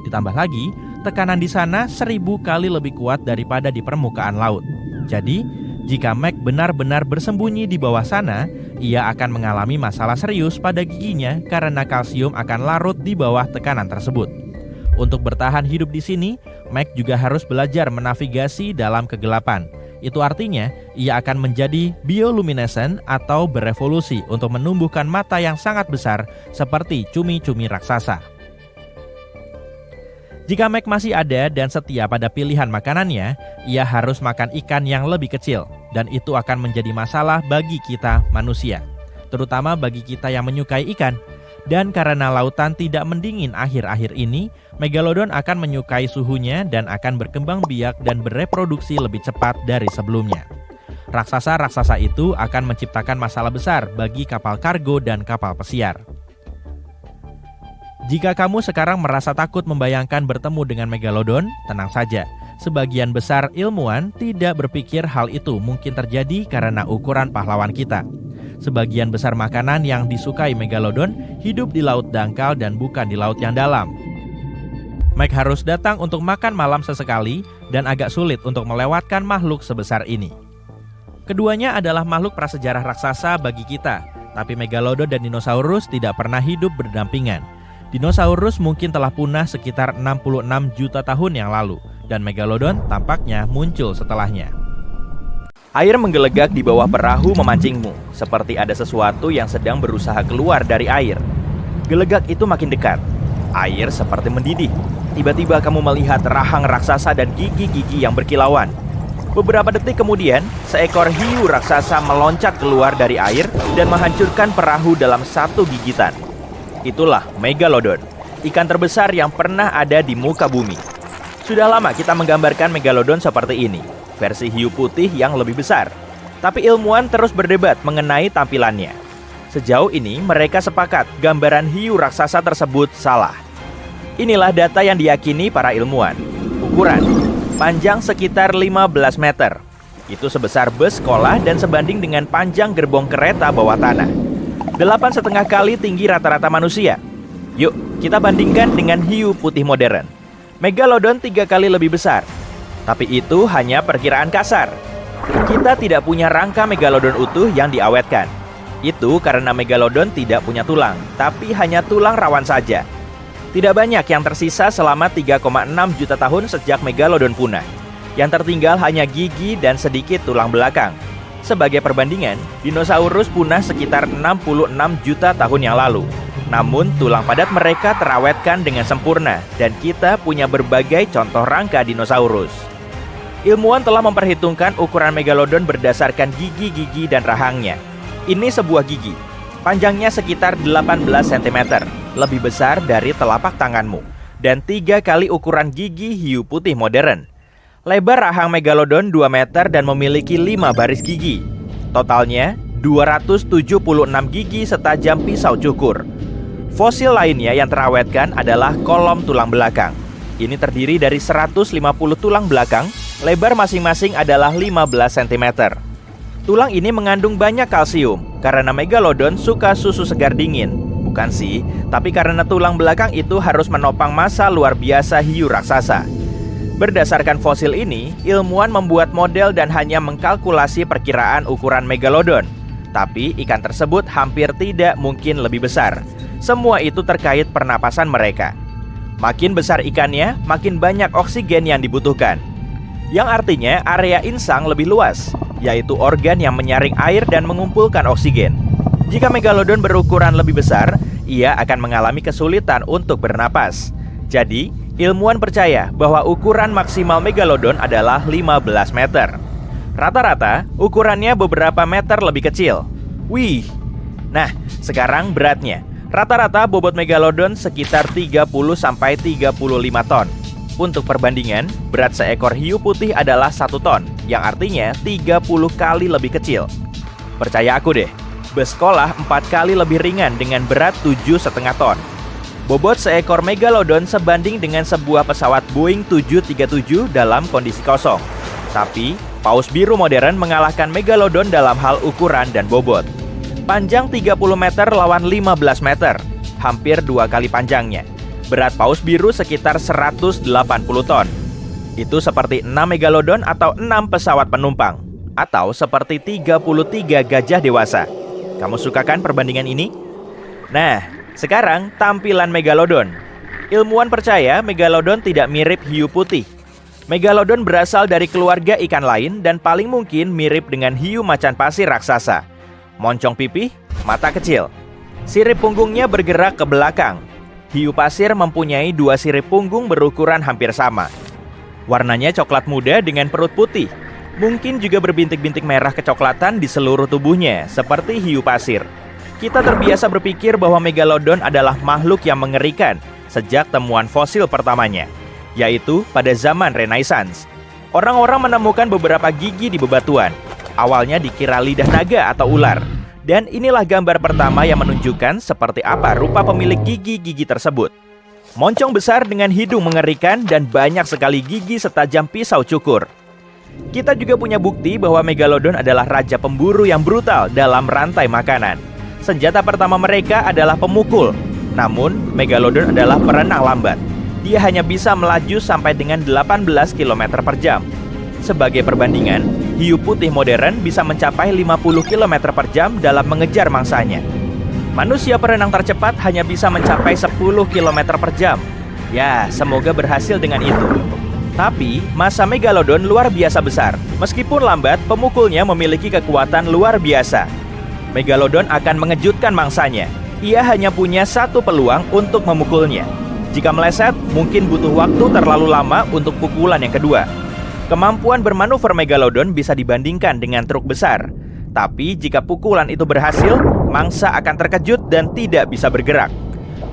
Ditambah lagi, tekanan di sana 1000 kali lebih kuat daripada di permukaan laut. Jadi, jika Meg benar-benar bersembunyi di bawah sana, ia akan mengalami masalah serius pada giginya karena kalsium akan larut di bawah tekanan tersebut. Untuk bertahan hidup di sini, Meg juga harus belajar menavigasi dalam kegelapan. Itu artinya, ia akan menjadi bioluminescent atau berevolusi untuk menumbuhkan mata yang sangat besar seperti cumi-cumi raksasa. Jika Meg masih ada dan setia pada pilihan makanannya, ia harus makan ikan yang lebih kecil, dan itu akan menjadi masalah bagi kita manusia, terutama bagi kita yang menyukai ikan. Dan karena lautan tidak mendingin akhir-akhir ini, Megalodon akan menyukai suhunya dan akan berkembang biak dan bereproduksi lebih cepat dari sebelumnya. Raksasa-raksasa itu akan menciptakan masalah besar bagi kapal kargo dan kapal pesiar. Jika kamu sekarang merasa takut membayangkan bertemu dengan Megalodon, tenang saja. Sebagian besar ilmuwan tidak berpikir hal itu mungkin terjadi karena ukuran pahlawan kita. Sebagian besar makanan yang disukai Megalodon hidup di laut dangkal dan bukan di laut yang dalam. Meg harus datang untuk makan malam sesekali dan agak sulit untuk melewatkan makhluk sebesar ini. Keduanya adalah makhluk prasejarah raksasa bagi kita, tapi Megalodon dan dinosaurus tidak pernah hidup berdampingan. Dinosaurus mungkin telah punah sekitar 66 juta tahun yang lalu, dan Megalodon tampaknya muncul setelahnya. Air menggelegak di bawah perahu memancingmu, seperti ada sesuatu yang sedang berusaha keluar dari air. Gelegak itu makin dekat. Air seperti mendidih. Tiba-tiba kamu melihat rahang raksasa dan gigi-gigi yang berkilauan. Beberapa detik kemudian, seekor hiu raksasa meloncat keluar dari air dan menghancurkan perahu dalam satu gigitan. Itulah Megalodon, ikan terbesar yang pernah ada di muka bumi. Sudah lama kita menggambarkan Megalodon seperti ini, versi hiu putih yang lebih besar. Tapi ilmuwan terus berdebat mengenai tampilannya. Sejauh ini mereka sepakat gambaran hiu raksasa tersebut salah. Inilah data yang diyakini para ilmuwan. Ukuran, panjang sekitar 15 meter. Itu sebesar bus sekolah dan sebanding dengan panjang gerbong kereta bawah tanah. 8,5 kali tinggi rata-rata manusia. Yuk, kita bandingkan dengan hiu putih modern. Megalodon 3 kali lebih besar. Tapi itu hanya perkiraan kasar. Kita tidak punya rangka Megalodon utuh yang diawetkan. Itu karena Megalodon tidak punya tulang, tapi hanya tulang rawan saja. Tidak banyak yang tersisa selama 3,6 juta tahun sejak Megalodon punah. Yang tertinggal hanya gigi dan sedikit tulang belakang. Sebagai perbandingan, dinosaurus punah sekitar 66 juta tahun yang lalu. Namun tulang padat mereka terawetkan dengan sempurna, dan kita punya berbagai contoh rangka dinosaurus. Ilmuwan telah memperhitungkan ukuran Megalodon berdasarkan gigi-gigi dan rahangnya. Ini sebuah gigi, panjangnya sekitar 18 cm, lebih besar dari telapak tanganmu, dan 3 kali ukuran gigi hiu putih modern. Lebar rahang Megalodon 2 meter dan memiliki 5 baris gigi. Totalnya 276 gigi setajam pisau cukur. Fosil lainnya yang terawetkan adalah kolom tulang belakang. Ini terdiri dari 150 tulang belakang, lebar masing-masing adalah 15 cm. Tulang ini mengandung banyak kalsium karena Megalodon suka susu segar dingin. Bukan sih, tapi karena tulang belakang itu harus menopang massa luar biasa hiu raksasa. Berdasarkan fosil ini, ilmuwan membuat model dan hanya mengkalkulasi perkiraan ukuran megalodon. Tapi ikan tersebut hampir tidak mungkin lebih besar. Semua itu terkait pernapasan mereka. Makin besar ikannya, makin banyak oksigen yang dibutuhkan. Yang artinya area insang lebih luas, yaitu organ yang menyaring air dan mengumpulkan oksigen. Jika megalodon berukuran lebih besar, ia akan mengalami kesulitan untuk bernapas. Jadi, ilmuwan percaya bahwa ukuran maksimal megalodon adalah 15 meter. Rata-rata, ukurannya beberapa meter lebih kecil. Wih! Nah, sekarang beratnya. Rata-rata bobot megalodon sekitar 30-35 ton. Untuk perbandingan, berat seekor hiu putih adalah 1 ton, yang artinya 30 kali lebih kecil. Percaya aku deh, bus sekolah 4 kali lebih ringan dengan berat 7,5 ton. Bobot seekor megalodon sebanding dengan sebuah pesawat Boeing 737 dalam kondisi kosong. Tapi, paus biru modern mengalahkan megalodon dalam hal ukuran dan bobot. Panjang 30 meter lawan 15 meter, hampir 2 kali panjangnya. Berat paus biru sekitar 180 ton. Itu seperti 6 megalodon atau 6 pesawat penumpang, atau seperti 33 gajah dewasa. Kamu suka kan perbandingan ini? Nah, sekarang tampilan megalodon. Ilmuwan percaya megalodon tidak mirip hiu putih. Megalodon berasal dari keluarga ikan lain dan paling mungkin mirip dengan hiu macan pasir raksasa. Moncong pipih, mata kecil. Sirip punggungnya bergerak ke belakang. Hiu pasir mempunyai 2 sirip punggung berukuran hampir sama. Warnanya coklat muda dengan perut putih. Mungkin juga berbintik-bintik merah kecoklatan di seluruh tubuhnya, seperti hiu pasir. Kita terbiasa berpikir bahwa megalodon adalah makhluk yang mengerikan sejak temuan fosil pertamanya, yaitu pada zaman Renaissance. Orang-orang menemukan beberapa gigi di bebatuan. Awalnya dikira lidah naga atau ular. Dan inilah gambar pertama yang menunjukkan seperti apa rupa pemilik gigi-gigi tersebut. Moncong besar dengan hidung mengerikan dan banyak sekali gigi setajam pisau cukur. Kita juga punya bukti bahwa megalodon adalah raja pemburu yang brutal dalam rantai makanan. Senjata pertama mereka adalah pemukul. Namun, megalodon adalah perenang lambat. Dia hanya bisa melaju sampai dengan 18 km per jam. Sebagai perbandingan, hiu putih modern bisa mencapai 50 km per jam dalam mengejar mangsanya. Manusia perenang tercepat hanya bisa mencapai 10 km per jam. Ya, semoga berhasil dengan itu. Tapi, massa megalodon luar biasa besar. Meskipun lambat, pemukulnya memiliki kekuatan luar biasa. Megalodon akan mengejutkan mangsanya. Ia hanya punya 1 peluang untuk memukulnya. Jika meleset, mungkin butuh waktu terlalu lama untuk pukulan yang kedua. Kemampuan bermanuver megalodon bisa dibandingkan dengan truk besar. Tapi jika pukulan itu berhasil, mangsa akan terkejut dan tidak bisa bergerak.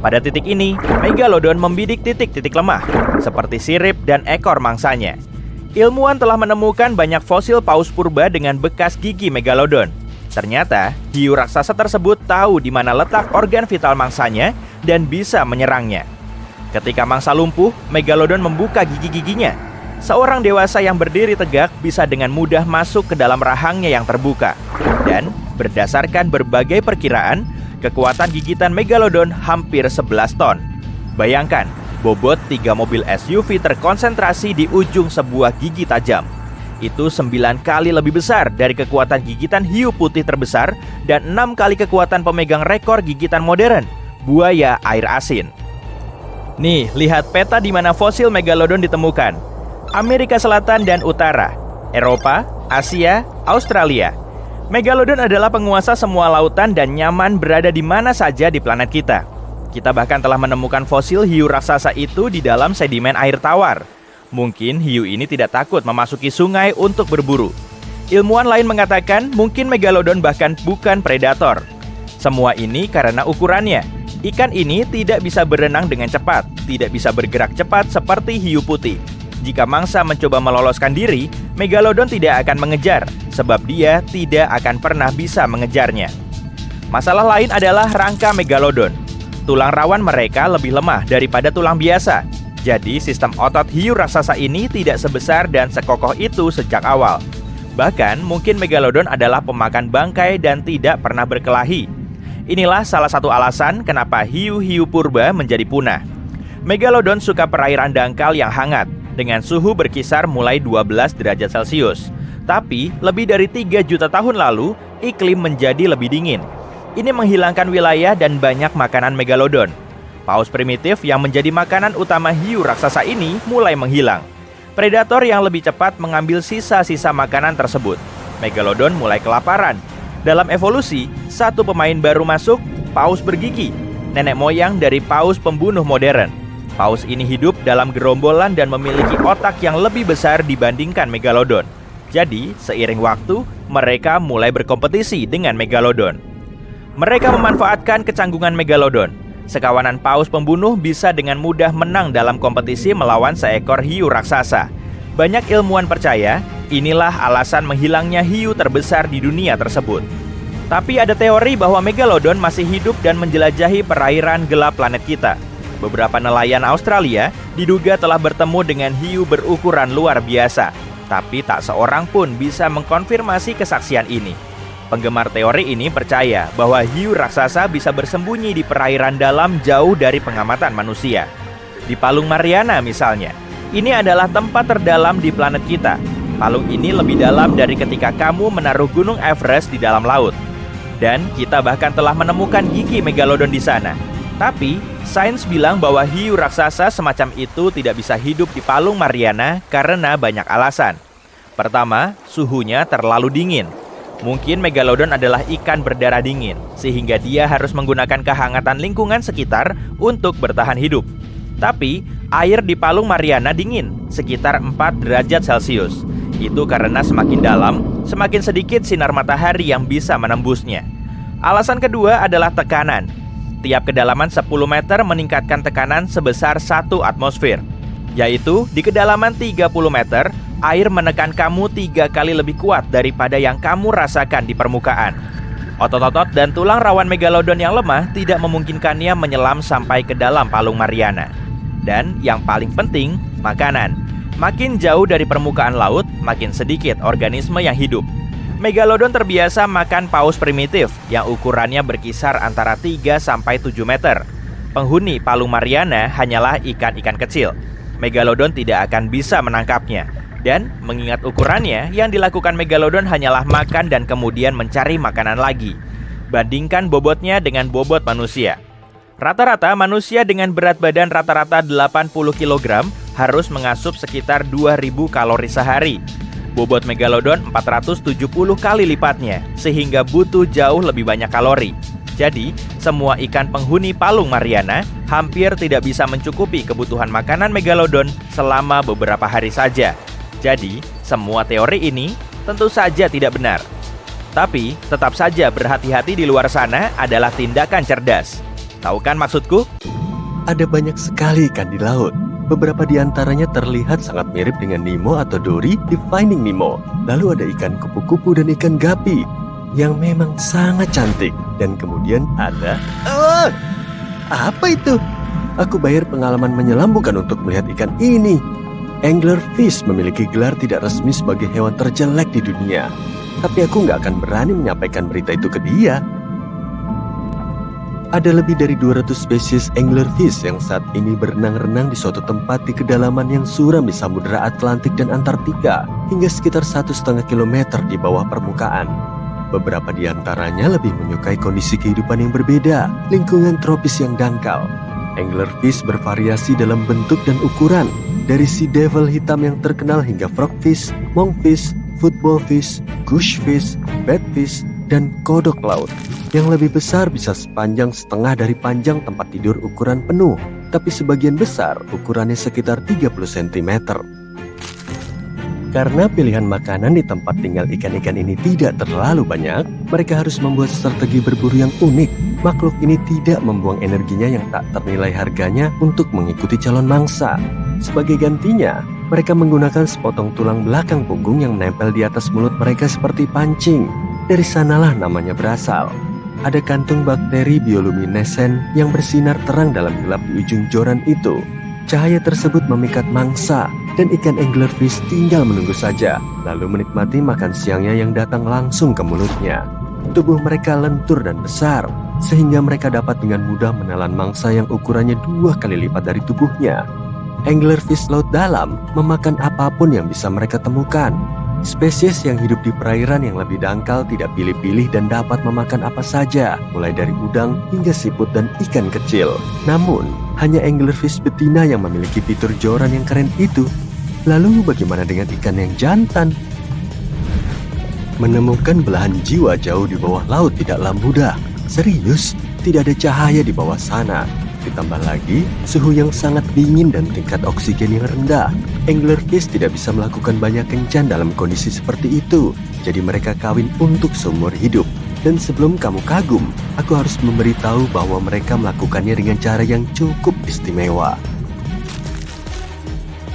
Pada titik ini, megalodon membidik titik-titik lemah, seperti sirip dan ekor mangsanya. Ilmuwan telah menemukan banyak fosil paus purba dengan bekas gigi megalodon. Ternyata, hiu raksasa tersebut tahu di mana letak organ vital mangsanya dan bisa menyerangnya. Ketika mangsa lumpuh, megalodon membuka gigi-giginya. Seorang dewasa yang berdiri tegak bisa dengan mudah masuk ke dalam rahangnya yang terbuka. Dan berdasarkan berbagai perkiraan, kekuatan gigitan megalodon hampir 11 ton. Bayangkan, bobot 3 mobil SUV terkonsentrasi di ujung sebuah gigi tajam. Itu 9 kali lebih besar dari kekuatan gigitan hiu putih terbesar dan 6 kali kekuatan pemegang rekor gigitan modern, buaya air asin. Nih, lihat peta di mana fosil megalodon ditemukan. Amerika Selatan dan Utara, Eropa, Asia, Australia. Megalodon adalah penguasa semua lautan dan nyaman berada di mana saja di planet kita. Kita bahkan telah menemukan fosil hiu raksasa itu di dalam sedimen air tawar. Mungkin hiu ini tidak takut memasuki sungai untuk berburu. Ilmuwan lain mengatakan mungkin megalodon bahkan bukan predator. Semua ini karena ukurannya. Ikan ini tidak bisa berenang dengan cepat, tidak bisa bergerak cepat seperti hiu putih. Jika mangsa mencoba meloloskan diri, megalodon tidak akan mengejar, sebab dia tidak akan pernah bisa mengejarnya. Masalah lain adalah rangka megalodon. Tulang rawan mereka lebih lemah daripada tulang biasa. Jadi sistem otot hiu raksasa ini tidak sebesar dan sekokoh itu sejak awal. Bahkan mungkin megalodon adalah pemakan bangkai dan tidak pernah berkelahi. Inilah salah satu alasan kenapa hiu-hiu purba menjadi punah. Megalodon suka perairan dangkal yang hangat. dengan suhu berkisar mulai 12 derajat Celcius. Tapi, lebih dari 3 juta tahun lalu, iklim menjadi lebih dingin. Ini menghilangkan wilayah dan banyak makanan megalodon. Paus primitif yang menjadi makanan utama hiu raksasa ini mulai menghilang. Predator yang lebih cepat mengambil sisa-sisa makanan tersebut. Megalodon mulai kelaparan. Dalam evolusi, satu pemain baru masuk, paus bergigi, nenek moyang dari paus pembunuh modern. Paus ini hidup dalam gerombolan dan memiliki otak yang lebih besar dibandingkan megalodon. Jadi, seiring waktu, mereka mulai berkompetisi dengan megalodon. Mereka memanfaatkan kecanggungan megalodon. Sekawanan paus pembunuh bisa dengan mudah menang dalam kompetisi melawan seekor hiu raksasa. Banyak ilmuwan percaya, inilah alasan menghilangnya hiu terbesar di dunia tersebut. Tapi ada teori bahwa megalodon masih hidup dan menjelajahi perairan gelap planet kita. Beberapa nelayan Australia diduga telah bertemu dengan hiu berukuran luar biasa, tapi tak seorang pun bisa mengkonfirmasi kesaksian ini. Penggemar teori ini percaya bahwa hiu raksasa bisa bersembunyi di perairan dalam jauh dari pengamatan manusia. Di Palung Mariana misalnya, ini adalah tempat terdalam di planet kita. Palung ini lebih dalam dari ketika kamu menaruh Gunung Everest di dalam laut. Dan kita bahkan telah menemukan gigi megalodon di sana. Tapi, sains bilang bahwa hiu raksasa semacam itu tidak bisa hidup di Palung Mariana karena banyak alasan. Pertama, suhunya terlalu dingin. Mungkin megalodon adalah ikan berdarah dingin, sehingga dia harus menggunakan kehangatan lingkungan sekitar untuk bertahan hidup. Tapi, air di Palung Mariana dingin, sekitar 4 derajat Celcius. Itu karena semakin dalam, semakin sedikit sinar matahari yang bisa menembusnya. Alasan kedua adalah tekanan. Tiap kedalaman 10 meter meningkatkan tekanan sebesar 1 atmosfer. Yaitu, di kedalaman 30 meter, air menekan kamu 3 kali lebih kuat daripada yang kamu rasakan di permukaan. Otot-otot dan tulang rawan megalodon yang lemah tidak memungkinkannya menyelam sampai ke dalam Palung Mariana. Dan yang paling penting, makanan. Makin jauh dari permukaan laut, makin sedikit organisme yang hidup. Megalodon terbiasa makan paus primitif yang ukurannya berkisar antara 3-7 meter. Penghuni Palung Mariana hanyalah ikan-ikan kecil. Megalodon tidak akan bisa menangkapnya. Dan mengingat ukurannya, yang dilakukan megalodon hanyalah makan dan kemudian mencari makanan lagi. Bandingkan bobotnya dengan bobot manusia. Rata-rata manusia dengan berat badan rata-rata 80 kg harus mengasup sekitar 2000 kalori sehari. Bobot megalodon 470 kali lipatnya, sehingga butuh jauh lebih banyak kalori. Jadi, semua ikan penghuni Palung Mariana hampir tidak bisa mencukupi kebutuhan makanan megalodon selama beberapa hari saja. Jadi, semua teori ini tentu saja tidak benar. Tapi, tetap saja berhati-hati di luar sana adalah tindakan cerdas. Tahu kan maksudku? Ada banyak sekali ikan di laut. Beberapa di antaranya terlihat sangat mirip dengan Nemo atau Dory di Finding Nemo. Lalu ada ikan kupu-kupu dan ikan gapi yang memang sangat cantik. Dan kemudian ada... apa itu? Aku bayar pengalaman menyelam bukan untuk melihat ikan ini. Anglerfish memiliki gelar tidak resmi sebagai hewan terjelek di dunia. Tapi aku nggak akan berani menyampaikan berita itu ke dia. Ada lebih dari 200 spesies anglerfish yang saat ini berenang-renang di suatu tempat di kedalaman yang suram di Samudra Atlantik dan Antartika, hingga sekitar 1,5 kilometer di bawah permukaan. Beberapa di antaranya lebih menyukai kondisi kehidupan yang berbeda, lingkungan tropis yang dangkal. Anglerfish bervariasi dalam bentuk dan ukuran, dari sea devil hitam yang terkenal hingga frogfish, monkfish, footballfish, gushfish, batfish, dan kodok laut. Yang lebih besar bisa sepanjang setengah dari panjang tempat tidur ukuran penuh, tapi sebagian besar ukurannya sekitar 30 cm. Karena pilihan makanan di tempat tinggal ikan-ikan ini tidak terlalu banyak, mereka harus membuat strategi berburu yang unik. Makhluk ini tidak membuang energinya yang tak ternilai harganya untuk mengikuti calon mangsa. Sebagai gantinya, mereka menggunakan sepotong tulang belakang punggung yang menempel di atas mulut mereka seperti pancing. Dari sanalah namanya berasal. Ada kantung bakteri bioluminescen yang bersinar terang dalam gelap di ujung joran itu. Cahaya tersebut memikat mangsa, dan ikan anglerfish tinggal menunggu saja, lalu menikmati makan siangnya yang datang langsung ke mulutnya. Tubuh mereka lentur dan besar, sehingga mereka dapat dengan mudah menelan mangsa yang ukurannya 2 kali lipat dari tubuhnya. Anglerfish laut dalam memakan apapun yang bisa mereka temukan. Spesies yang hidup di perairan yang lebih dangkal tidak pilih-pilih dan dapat memakan apa saja, mulai dari udang hingga siput dan ikan kecil. Namun, hanya anglerfish betina yang memiliki fitur joran yang keren itu. Lalu bagaimana dengan ikan yang jantan? Menemukan belahan jiwa jauh di bawah laut tidaklah mudah. Serius, tidak ada cahaya di bawah sana. Ditambah lagi, suhu yang sangat dingin dan tingkat oksigen yang rendah. Anglerfish tidak bisa melakukan banyak kencan dalam kondisi seperti itu. Jadi mereka kawin untuk seumur hidup. Dan sebelum kamu kagum, aku harus memberitahu bahwa mereka melakukannya dengan cara yang cukup istimewa.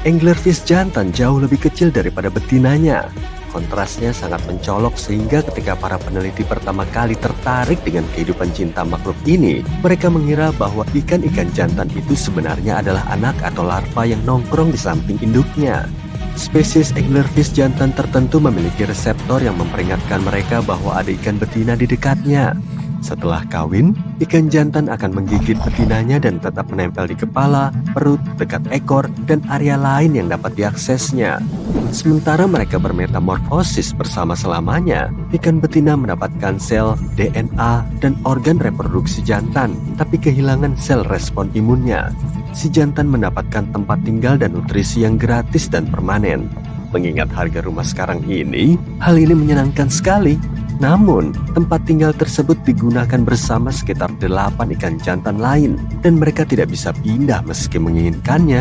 Anglerfish jantan jauh lebih kecil daripada betinanya. Kontrasnya sangat mencolok sehingga ketika para peneliti pertama kali tertarik dengan kehidupan cinta makhluk ini, mereka mengira bahwa ikan-ikan jantan itu sebenarnya adalah anak atau larva yang nongkrong di samping induknya. Spesies anglerfish jantan tertentu memiliki reseptor yang memperingatkan mereka bahwa ada ikan betina di dekatnya. Setelah kawin, ikan jantan akan menggigit betinanya dan tetap menempel di kepala, perut, dekat ekor, dan area lain yang dapat diaksesnya. Sementara mereka bermetamorfosis bersama selamanya, ikan betina mendapatkan sel, DNA, dan organ reproduksi jantan, tapi kehilangan sel respon imunnya. Si jantan mendapatkan tempat tinggal dan nutrisi yang gratis dan permanen. Mengingat harga rumah sekarang ini, hal ini menyenangkan sekali. Namun, tempat tinggal tersebut digunakan bersama sekitar 8 ikan jantan lain, dan mereka tidak bisa pindah meski menginginkannya.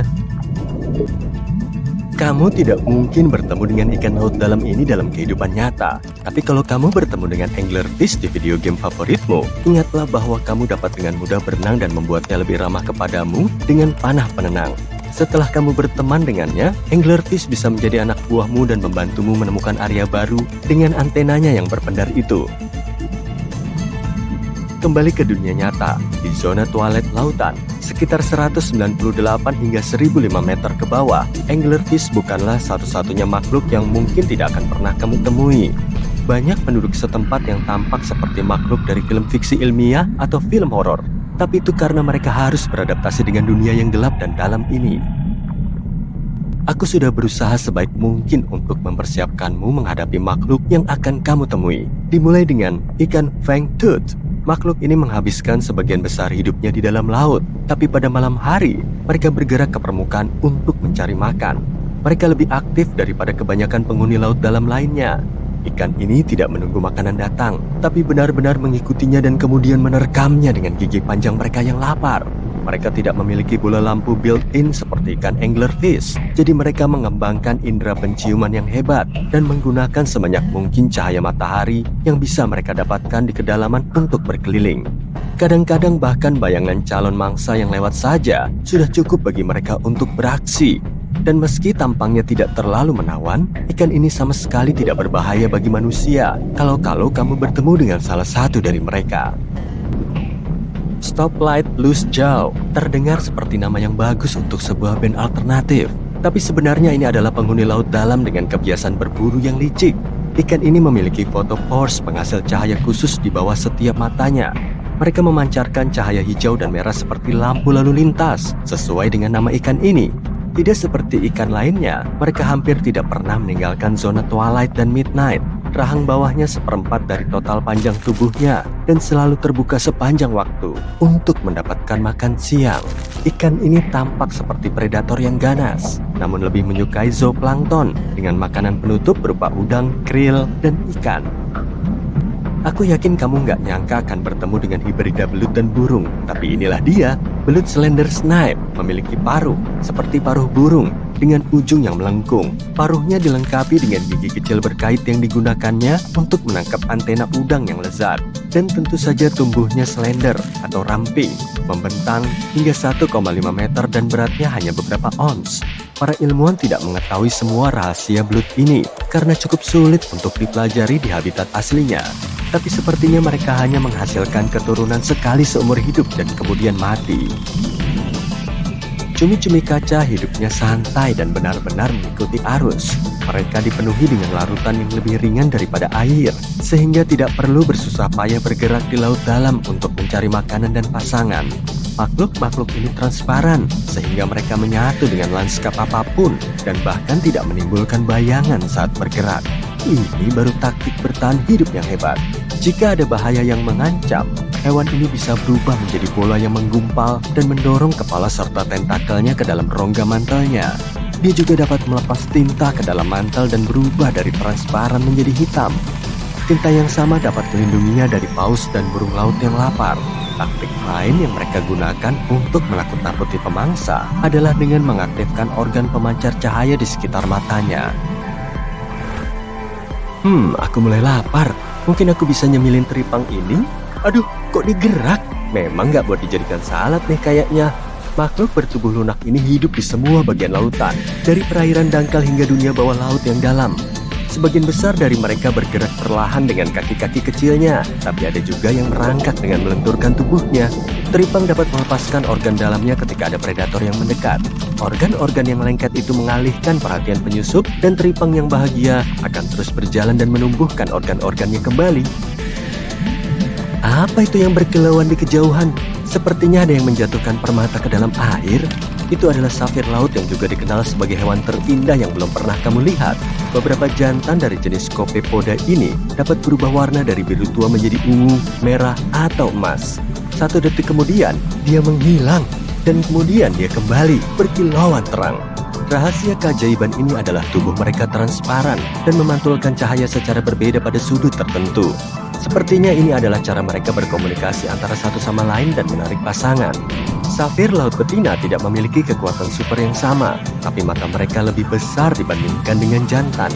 Kamu tidak mungkin bertemu dengan ikan laut dalam ini dalam kehidupan nyata. Tapi kalau kamu bertemu dengan anglerfish di video game favoritmu, ingatlah bahwa kamu dapat dengan mudah berenang dan membuatnya lebih ramah kepadamu dengan panah penenang. Setelah kamu berteman dengannya, anglerfish bisa menjadi anak buahmu dan membantumu menemukan area baru dengan antenanya yang berpendar itu. Kembali ke dunia nyata, di zona toilet lautan, sekitar 198 hingga 1005 meter ke bawah, anglerfish bukanlah satu-satunya makhluk yang mungkin tidak akan pernah kamu temui. Banyak penduduk setempat yang tampak seperti makhluk dari film fiksi ilmiah atau film horor. Tapi itu karena mereka harus beradaptasi dengan dunia yang gelap dan dalam ini. Aku sudah berusaha sebaik mungkin untuk mempersiapkanmu menghadapi makhluk yang akan kamu temui. Dimulai dengan ikan fangtooth. Makhluk ini menghabiskan sebagian besar hidupnya di dalam laut. Tapi pada malam hari, mereka bergerak ke permukaan untuk mencari makan. Mereka lebih aktif daripada kebanyakan penghuni laut dalam lainnya. Ikan ini tidak menunggu makanan datang, tapi benar-benar mengikutinya dan kemudian menerkamnya dengan gigi panjang mereka yang lapar. Mereka tidak memiliki bola lampu built-in seperti ikan anglerfish, jadi mereka mengembangkan indera penciuman yang hebat dan menggunakan sebanyak mungkin cahaya matahari yang bisa mereka dapatkan di kedalaman untuk berkeliling. Kadang-kadang bahkan bayangan calon mangsa yang lewat saja sudah cukup bagi mereka untuk beraksi. Dan meski tampangnya tidak terlalu menawan, ikan ini sama sekali tidak berbahaya bagi manusia kalau kamu bertemu dengan salah satu dari mereka. Stoplight Blues Jaw terdengar seperti nama yang bagus untuk sebuah band alternatif. Tapi sebenarnya ini adalah penghuni laut dalam dengan kebiasaan berburu yang licik. Ikan ini memiliki photopores penghasil cahaya khusus di bawah setiap matanya. Mereka memancarkan cahaya hijau dan merah seperti lampu lalu lintas, sesuai dengan nama ikan ini. Tidak seperti ikan lainnya, mereka hampir tidak pernah meninggalkan zona twilight dan midnight. Rahang bawahnya seperempat dari total panjang tubuhnya dan selalu terbuka sepanjang waktu untuk mendapatkan makan siang. Ikan ini tampak seperti predator yang ganas, namun lebih menyukai zooplankton dengan makanan penutup berupa udang, krill, dan ikan. Aku yakin kamu nggak nyangka akan bertemu dengan hibrida belut dan burung. Tapi inilah dia, belut slender snipe, memiliki paruh seperti paruh burung dengan ujung yang melengkung. Paruhnya dilengkapi dengan gigi kecil berkait yang digunakannya untuk menangkap antena udang yang lezat. Dan tentu saja tumbuhnya slender atau ramping, membentang hingga 1,5 meter dan beratnya hanya beberapa ons. Para ilmuwan tidak mengetahui semua rahasia belut ini karena cukup sulit untuk dipelajari di habitat aslinya. Tapi sepertinya mereka hanya menghasilkan keturunan sekali seumur hidup dan kemudian mati. Cumi-cumi kaca hidupnya santai dan benar-benar mengikuti arus. Mereka dipenuhi dengan larutan yang lebih ringan daripada air, sehingga tidak perlu bersusah payah bergerak di laut dalam untuk mencari makanan dan pasangan. Makhluk-makhluk ini transparan sehingga mereka menyatu dengan lanskap apapun dan bahkan tidak menimbulkan bayangan saat bergerak. Ini baru taktik bertahan hidup yang hebat. Jika ada bahaya yang mengancam, hewan ini bisa berubah menjadi bola yang menggumpal dan mendorong kepala serta tentakelnya ke dalam rongga mantelnya. Dia juga dapat melepas tinta ke dalam mantel dan berubah dari transparan menjadi hitam. Tinta yang sama dapat melindunginya dari paus dan burung laut yang lapar. Taktik lain yang mereka gunakan untuk menakut-nakuti pemangsa adalah dengan mengaktifkan organ pemancar cahaya di sekitar matanya. Aku mulai lapar. Mungkin aku bisa nyemilin teripang ini? Aduh, kok digerak? Memang nggak buat dijadikan salad nih kayaknya. Makhluk bertubuh lunak ini hidup di semua bagian lautan, dari perairan dangkal hingga dunia bawah laut yang dalam. Sebagian besar dari mereka bergerak perlahan dengan kaki-kaki kecilnya, tapi ada juga yang merangkak dengan melenturkan tubuhnya. Teripang dapat melepaskan organ dalamnya ketika ada predator yang mendekat. Organ-organ yang lengket itu mengalihkan perhatian penyusup, dan teripang yang bahagia akan terus berjalan dan menumbuhkan organ-organnya kembali. Apa itu yang berkilauan di kejauhan? Sepertinya ada yang menjatuhkan permata ke dalam air. Itu adalah safir laut yang juga dikenal sebagai hewan terindah yang belum pernah kamu lihat. Beberapa jantan dari jenis Copepoda ini dapat berubah warna dari biru tua menjadi ungu, merah, atau emas. 1 detik kemudian, dia menghilang. Dan kemudian dia kembali berkilauan terang. Rahasia keajaiban ini adalah tubuh mereka transparan dan memantulkan cahaya secara berbeda pada sudut tertentu. Sepertinya ini adalah cara mereka berkomunikasi antara satu sama lain dan menarik pasangan. Safir laut betina tidak memiliki kekuatan super yang sama, tapi mata mereka lebih besar dibandingkan dengan jantan.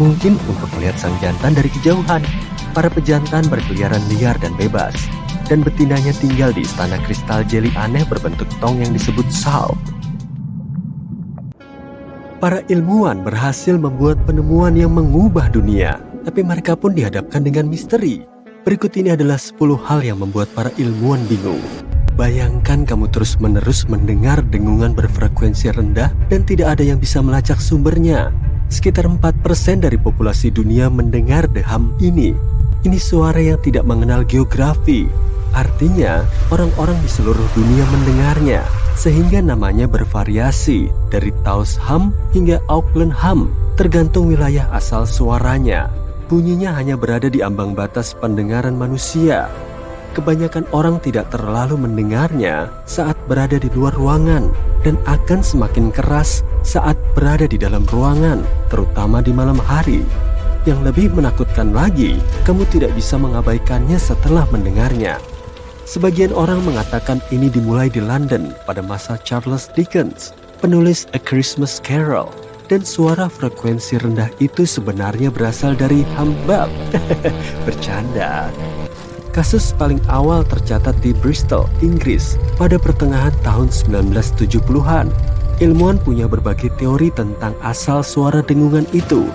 Mungkin untuk melihat sang jantan dari kejauhan. Para pejantan berkeliaran liar dan bebas, dan betinanya tinggal di istana kristal jeli aneh berbentuk tong yang disebut salp. Para ilmuwan berhasil membuat penemuan yang mengubah dunia, tapi mereka pun dihadapkan dengan misteri. Berikut ini adalah 10 hal yang membuat para ilmuwan bingung. Bayangkan kamu terus-menerus mendengar dengungan berfrekuensi rendah dan tidak ada yang bisa melacak sumbernya. Sekitar 4% dari populasi dunia mendengar deham ini. Ini suara yang tidak mengenal geografi. Artinya, orang-orang di seluruh dunia mendengarnya, sehingga namanya bervariasi dari Taos Hum hingga Auckland Hum, tergantung wilayah asal suaranya. Bunyinya hanya berada di ambang batas pendengaran manusia. Kebanyakan orang tidak terlalu mendengarnya saat berada di luar ruangan dan akan semakin keras saat berada di dalam ruangan, terutama di malam hari. Yang lebih menakutkan lagi, kamu tidak bisa mengabaikannya setelah mendengarnya. Sebagian orang mengatakan ini dimulai di London pada masa Charles Dickens, penulis A Christmas Carol. Dan suara frekuensi rendah itu sebenarnya berasal dari humbug. Bercanda. Kasus paling awal tercatat di Bristol, Inggris pada pertengahan tahun 1970-an. Ilmuwan punya berbagai teori tentang asal suara dengungan itu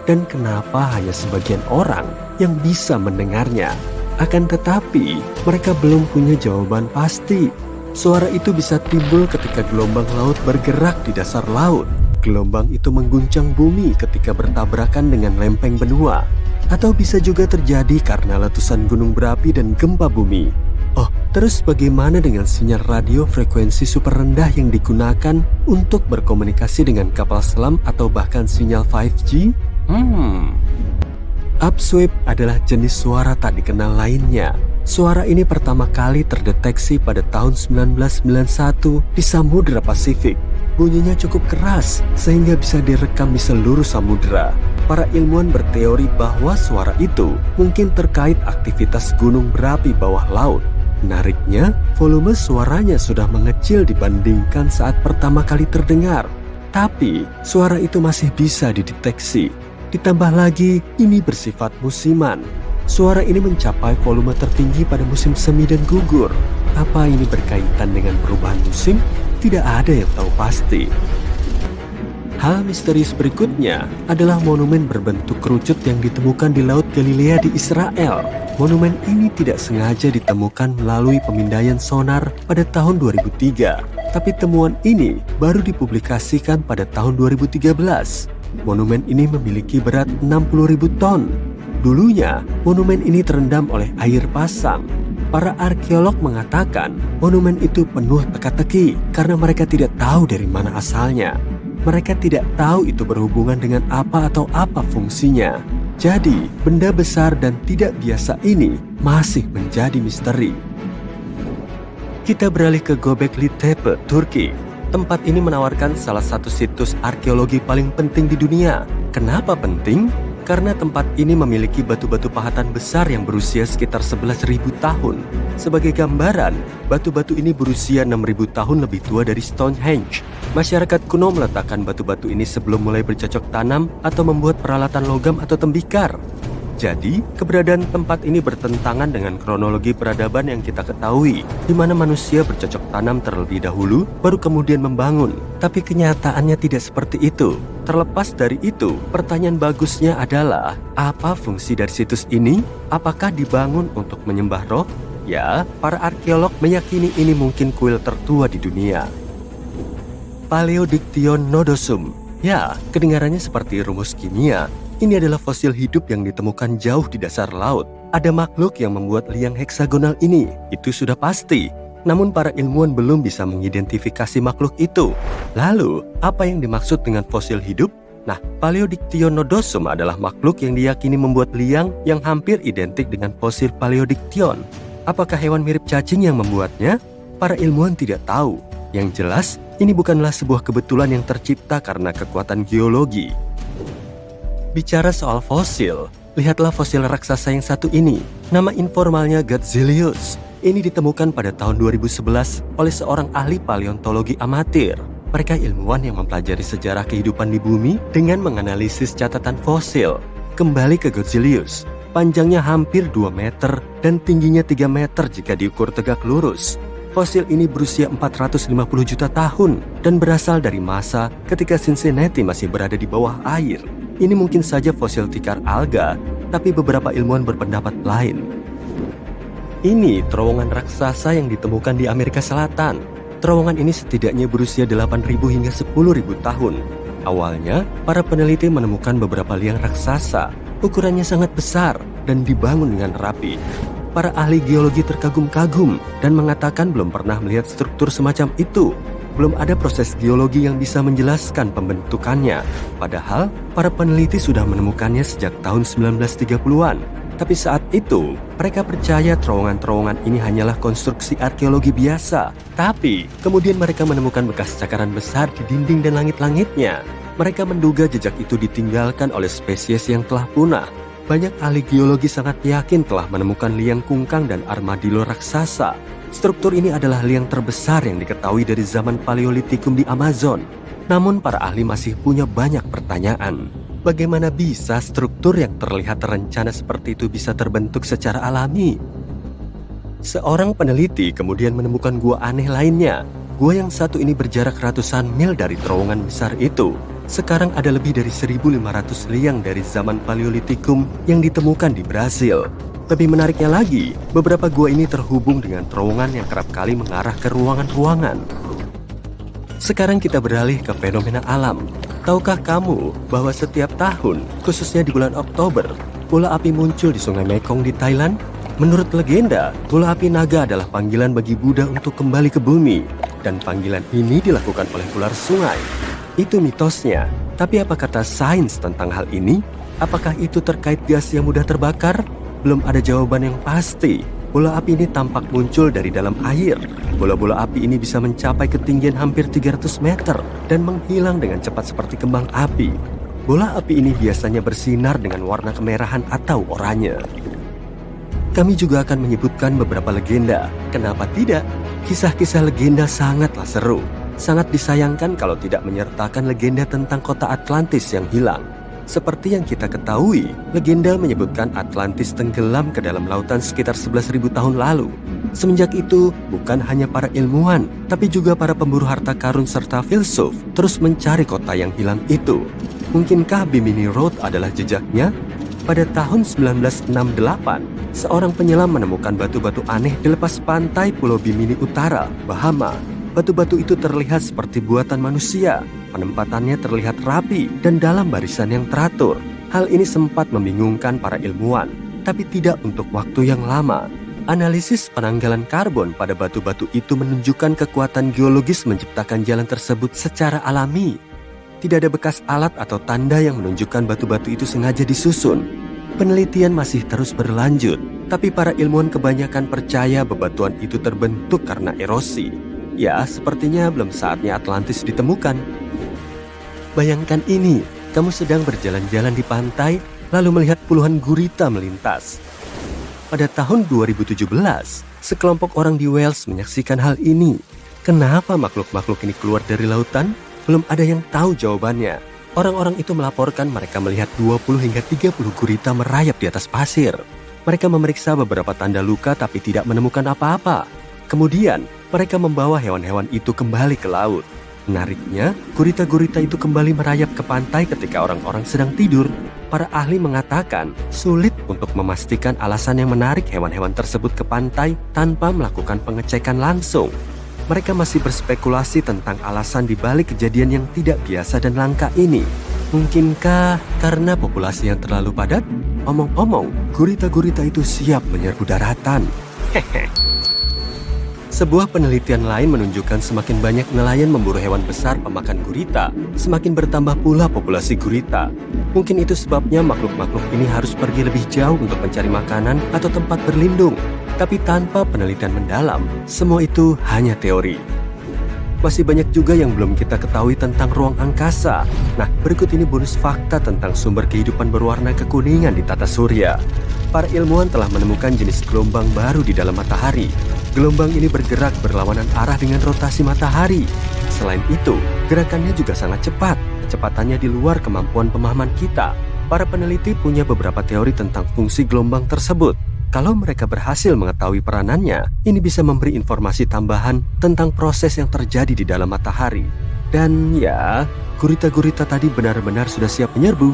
dan kenapa hanya sebagian orang yang bisa mendengarnya. Akan tetapi, mereka belum punya jawaban pasti. Suara itu bisa timbul ketika gelombang laut bergerak di dasar laut. Gelombang itu mengguncang bumi ketika bertabrakan dengan lempeng benua. Atau bisa juga terjadi karena letusan gunung berapi dan gempa bumi. Oh, terus bagaimana dengan sinyal radio frekuensi super rendah yang digunakan untuk berkomunikasi dengan kapal selam atau bahkan sinyal 5G? Upsweep adalah jenis suara tak dikenal lainnya. Suara ini pertama kali terdeteksi pada tahun 1991 di Samudra Pasifik. Bunyinya cukup keras sehingga bisa direkam di seluruh samudra. Para ilmuwan berteori bahwa suara itu mungkin terkait aktivitas gunung berapi bawah laut. Menariknya, volume suaranya sudah mengecil dibandingkan saat pertama kali terdengar. Tapi, suara itu masih bisa dideteksi. Ditambah lagi, ini bersifat musiman. Suara ini mencapai volume tertinggi pada musim semi dan gugur. Apa ini berkaitan dengan perubahan musim? Tidak ada yang tahu pasti. Hal misterius berikutnya adalah monumen berbentuk kerucut yang ditemukan di Laut Galilea di Israel. Monumen ini tidak sengaja ditemukan melalui pemindaian sonar pada tahun 2003. Tapi temuan ini baru dipublikasikan pada tahun 2013. Monumen ini memiliki berat 60.000 ton. Dulunya, monumen ini terendam oleh air pasang. Para arkeolog mengatakan monumen itu penuh teka-teki karena mereka tidak tahu dari mana asalnya. Mereka tidak tahu itu berhubungan dengan apa atau apa fungsinya. Jadi, benda besar dan tidak biasa ini masih menjadi misteri. Kita beralih ke Göbekli Tepe, Turki. Tempat ini menawarkan salah satu situs arkeologi paling penting di dunia. Kenapa penting? Karena tempat ini memiliki batu-batu pahatan besar yang berusia sekitar 11.000 tahun. Sebagai gambaran, batu-batu ini berusia 6.000 tahun lebih tua dari Stonehenge. Masyarakat kuno meletakkan batu-batu ini sebelum mulai bercocok tanam atau membuat peralatan logam atau tembikar. Jadi, keberadaan tempat ini bertentangan dengan kronologi peradaban yang kita ketahui, di mana manusia bercocok tanam terlebih dahulu, baru kemudian membangun. Tapi kenyataannya tidak seperti itu. Terlepas dari itu, pertanyaan bagusnya adalah, apa fungsi dari situs ini? Apakah dibangun untuk menyembah roh? Ya, para arkeolog meyakini ini mungkin kuil tertua di dunia. Paleodictyon nodosum. Ya, kedengarannya seperti rumus kimia. Ini adalah fosil hidup yang ditemukan jauh di dasar laut. Ada makhluk yang membuat liang heksagonal ini, itu sudah pasti. Namun para ilmuwan belum bisa mengidentifikasi makhluk itu. Lalu, apa yang dimaksud dengan fosil hidup? Nah, Paleodictyon nodosum adalah makhluk yang diyakini membuat liang yang hampir identik dengan fosil Paleodictyon. Apakah hewan mirip cacing yang membuatnya? Para ilmuwan tidak tahu. Yang jelas, ini bukanlah sebuah kebetulan yang tercipta karena kekuatan geologi. Bicara soal fosil, lihatlah fosil raksasa yang satu ini. Nama informalnya Godzilius. Ini ditemukan pada tahun 2011 oleh seorang ahli paleontologi amatir. Mereka ilmuwan yang mempelajari sejarah kehidupan di bumi dengan menganalisis catatan fosil. Kembali ke Godzilius, panjangnya hampir 2 meter dan tingginya 3 meter jika diukur tegak lurus. Fosil ini berusia 450 juta tahun dan berasal dari masa ketika Cincinnati masih berada di bawah air. Ini mungkin saja fosil tikar alga, tapi beberapa ilmuwan berpendapat lain. Ini terowongan raksasa yang ditemukan di Amerika Selatan. Terowongan ini setidaknya berusia 8.000 hingga 10.000 tahun. Awalnya, para peneliti menemukan beberapa liang raksasa. Ukurannya sangat besar dan dibangun dengan rapi. Para ahli geologi terkagum-kagum dan mengatakan belum pernah melihat struktur semacam itu. Belum ada proses geologi yang bisa menjelaskan pembentukannya. Padahal, para peneliti sudah menemukannya sejak tahun 1930-an. Tapi saat itu, mereka percaya terowongan-terowongan ini hanyalah konstruksi arkeologi biasa. Tapi, kemudian mereka menemukan bekas cakaran besar di dinding dan langit-langitnya. Mereka menduga jejak itu ditinggalkan oleh spesies yang telah punah. Banyak ahli geologi sangat yakin telah menemukan liang kungkang dan armadillo raksasa. Struktur ini adalah liang terbesar yang diketahui dari zaman Paleolitikum di Amazon. Namun para ahli masih punya banyak pertanyaan. Bagaimana bisa struktur yang terlihat terencana seperti itu bisa terbentuk secara alami? Seorang peneliti kemudian menemukan gua aneh lainnya. Gua yang satu ini berjarak ratusan mil dari terowongan besar itu. Sekarang ada lebih dari 1.500 liang dari zaman Paleolitikum yang ditemukan di Brasil. Lebih menariknya lagi, beberapa gua ini terhubung dengan terowongan yang kerap kali mengarah ke ruangan-ruangan. Sekarang kita beralih ke fenomena alam. Tahukah kamu bahwa setiap tahun, khususnya di bulan Oktober, bola api muncul di Sungai Mekong di Thailand? Menurut legenda, bola api naga adalah panggilan bagi Buddha untuk kembali ke bumi. Dan panggilan ini dilakukan oleh ular sungai. Itu mitosnya. Tapi apa kata sains tentang hal ini? Apakah itu terkait gas yang mudah terbakar? Belum ada jawaban yang pasti. Bola api ini tampak muncul dari dalam air. Bola-bola api ini bisa mencapai ketinggian hampir 300 meter dan menghilang dengan cepat seperti kembang api. Bola api ini biasanya bersinar dengan warna kemerahan atau oranye. Kami juga akan menyebutkan beberapa legenda. Kenapa tidak? Kisah-kisah legenda sangatlah seru. Sangat disayangkan kalau tidak menyertakan legenda tentang kota Atlantis yang hilang. Seperti yang kita ketahui, legenda menyebutkan Atlantis tenggelam ke dalam lautan sekitar 11.000 tahun lalu. Semenjak itu, bukan hanya para ilmuwan, tapi juga para pemburu harta karun serta filsuf terus mencari kota yang hilang itu. Mungkinkah Bimini Road adalah jejaknya? Pada tahun 1968, seorang penyelam menemukan batu-batu aneh di lepas pantai Pulau Bimini Utara, Bahama. Batu-batu itu terlihat seperti buatan manusia. Penempatannya terlihat rapi dan dalam barisan yang teratur. Hal ini sempat membingungkan para ilmuwan, tapi tidak untuk waktu yang lama. Analisis penanggalan karbon pada batu-batu itu menunjukkan kekuatan geologis menciptakan jalan tersebut secara alami. Tidak ada bekas alat atau tanda yang menunjukkan batu-batu itu sengaja disusun. Penelitian masih terus berlanjut, tapi para ilmuwan kebanyakan percaya bebatuan itu terbentuk karena erosi. Ya, sepertinya belum saatnya Atlantis ditemukan. Bayangkan ini, kamu sedang berjalan-jalan di pantai, lalu melihat puluhan gurita melintas. Pada tahun 2017, sekelompok orang di Wales menyaksikan hal ini. Kenapa makhluk-makhluk ini keluar dari lautan? Belum ada yang tahu jawabannya. Orang-orang itu melaporkan mereka melihat 20 hingga 30 gurita merayap di atas pasir. Mereka memeriksa beberapa tanda luka tapi tidak menemukan apa-apa. Kemudian, mereka membawa hewan-hewan itu kembali ke laut. Menariknya, gurita-gurita itu kembali merayap ke pantai ketika orang-orang sedang tidur. Para ahli mengatakan sulit untuk memastikan alasan yang menarik hewan-hewan tersebut ke pantai tanpa melakukan pengecekan langsung. Mereka masih berspekulasi tentang alasan di balik kejadian yang tidak biasa dan langka ini. Mungkinkah karena populasi yang terlalu padat? Omong-omong, gurita-gurita itu siap menyerbu daratan. Sebuah penelitian lain menunjukkan semakin banyak nelayan memburu hewan besar pemakan gurita, semakin bertambah pula populasi gurita. Mungkin itu sebabnya makhluk-makhluk ini harus pergi lebih jauh untuk mencari makanan atau tempat berlindung. Tapi tanpa penelitian mendalam, semua itu hanya teori. Masih banyak juga yang belum kita ketahui tentang ruang angkasa. Nah, berikut ini bonus fakta tentang sumber kehidupan berwarna kekuningan di tata surya. Para ilmuwan telah menemukan jenis gelombang baru di dalam matahari. Gelombang ini bergerak berlawanan arah dengan rotasi matahari. Selain itu, gerakannya juga sangat cepat. Kecepatannya di luar kemampuan pemahaman kita. Para peneliti punya beberapa teori tentang fungsi gelombang tersebut. Kalau mereka berhasil mengetahui peranannya, ini bisa memberi informasi tambahan tentang proses yang terjadi di dalam matahari. Dan ya, gurita-gurita tadi benar-benar sudah siap menyerbu.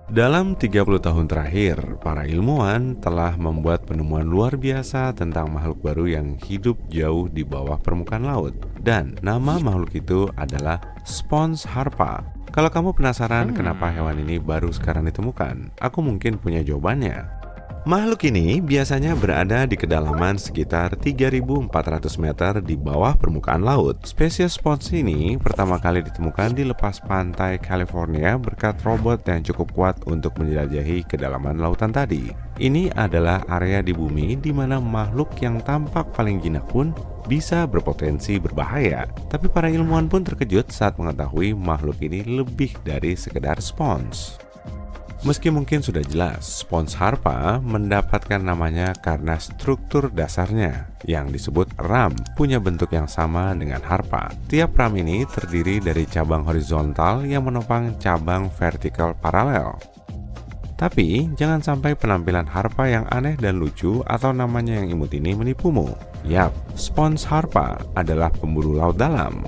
Dalam 30 tahun terakhir, para ilmuwan telah membuat penemuan luar biasa tentang makhluk baru yang hidup jauh di bawah permukaan laut. Dan nama makhluk itu adalah Spons harpa. Kalau kamu penasaran kenapa hewan ini baru sekarang ditemukan, aku mungkin punya jawabannya. Makhluk ini biasanya berada di kedalaman sekitar 3.400 meter di bawah permukaan laut. Spesies Spons ini pertama kali ditemukan di lepas pantai California berkat robot yang cukup kuat untuk menjelajahi kedalaman lautan tadi. Ini adalah area di bumi di mana makhluk yang tampak paling jinak pun bisa berpotensi berbahaya. Tapi para ilmuwan pun terkejut saat mengetahui makhluk ini lebih dari sekedar spons. Meski mungkin sudah jelas, Spons harpa mendapatkan namanya karena struktur dasarnya yang disebut ram punya bentuk yang sama dengan harpa. Tiap ram ini terdiri dari cabang horizontal yang menopang cabang vertikal paralel. Tapi jangan sampai penampilan harpa yang aneh dan lucu atau namanya yang imut ini menipumu. Yap, Spons harpa adalah pemburu laut dalam.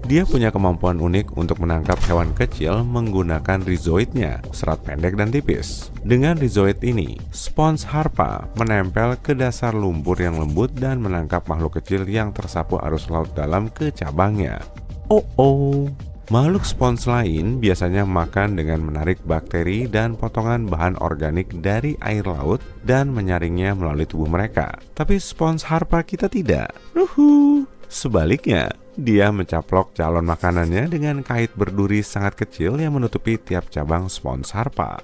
Dia punya kemampuan unik untuk menangkap hewan kecil menggunakan rizoidnya, serat pendek dan tipis. Dengan rizoid ini, Spons harpa menempel ke dasar lumpur yang lembut dan menangkap makhluk kecil yang tersapu arus laut dalam ke cabangnya. Makhluk spons lain biasanya makan dengan menarik bakteri dan potongan bahan organik dari air laut dan menyaringnya melalui tubuh mereka. Tapi Spons harpa kita tidak. Sebaliknya, dia mencaplok calon makanannya dengan kait berduri sangat kecil yang menutupi tiap cabang Spons harpa.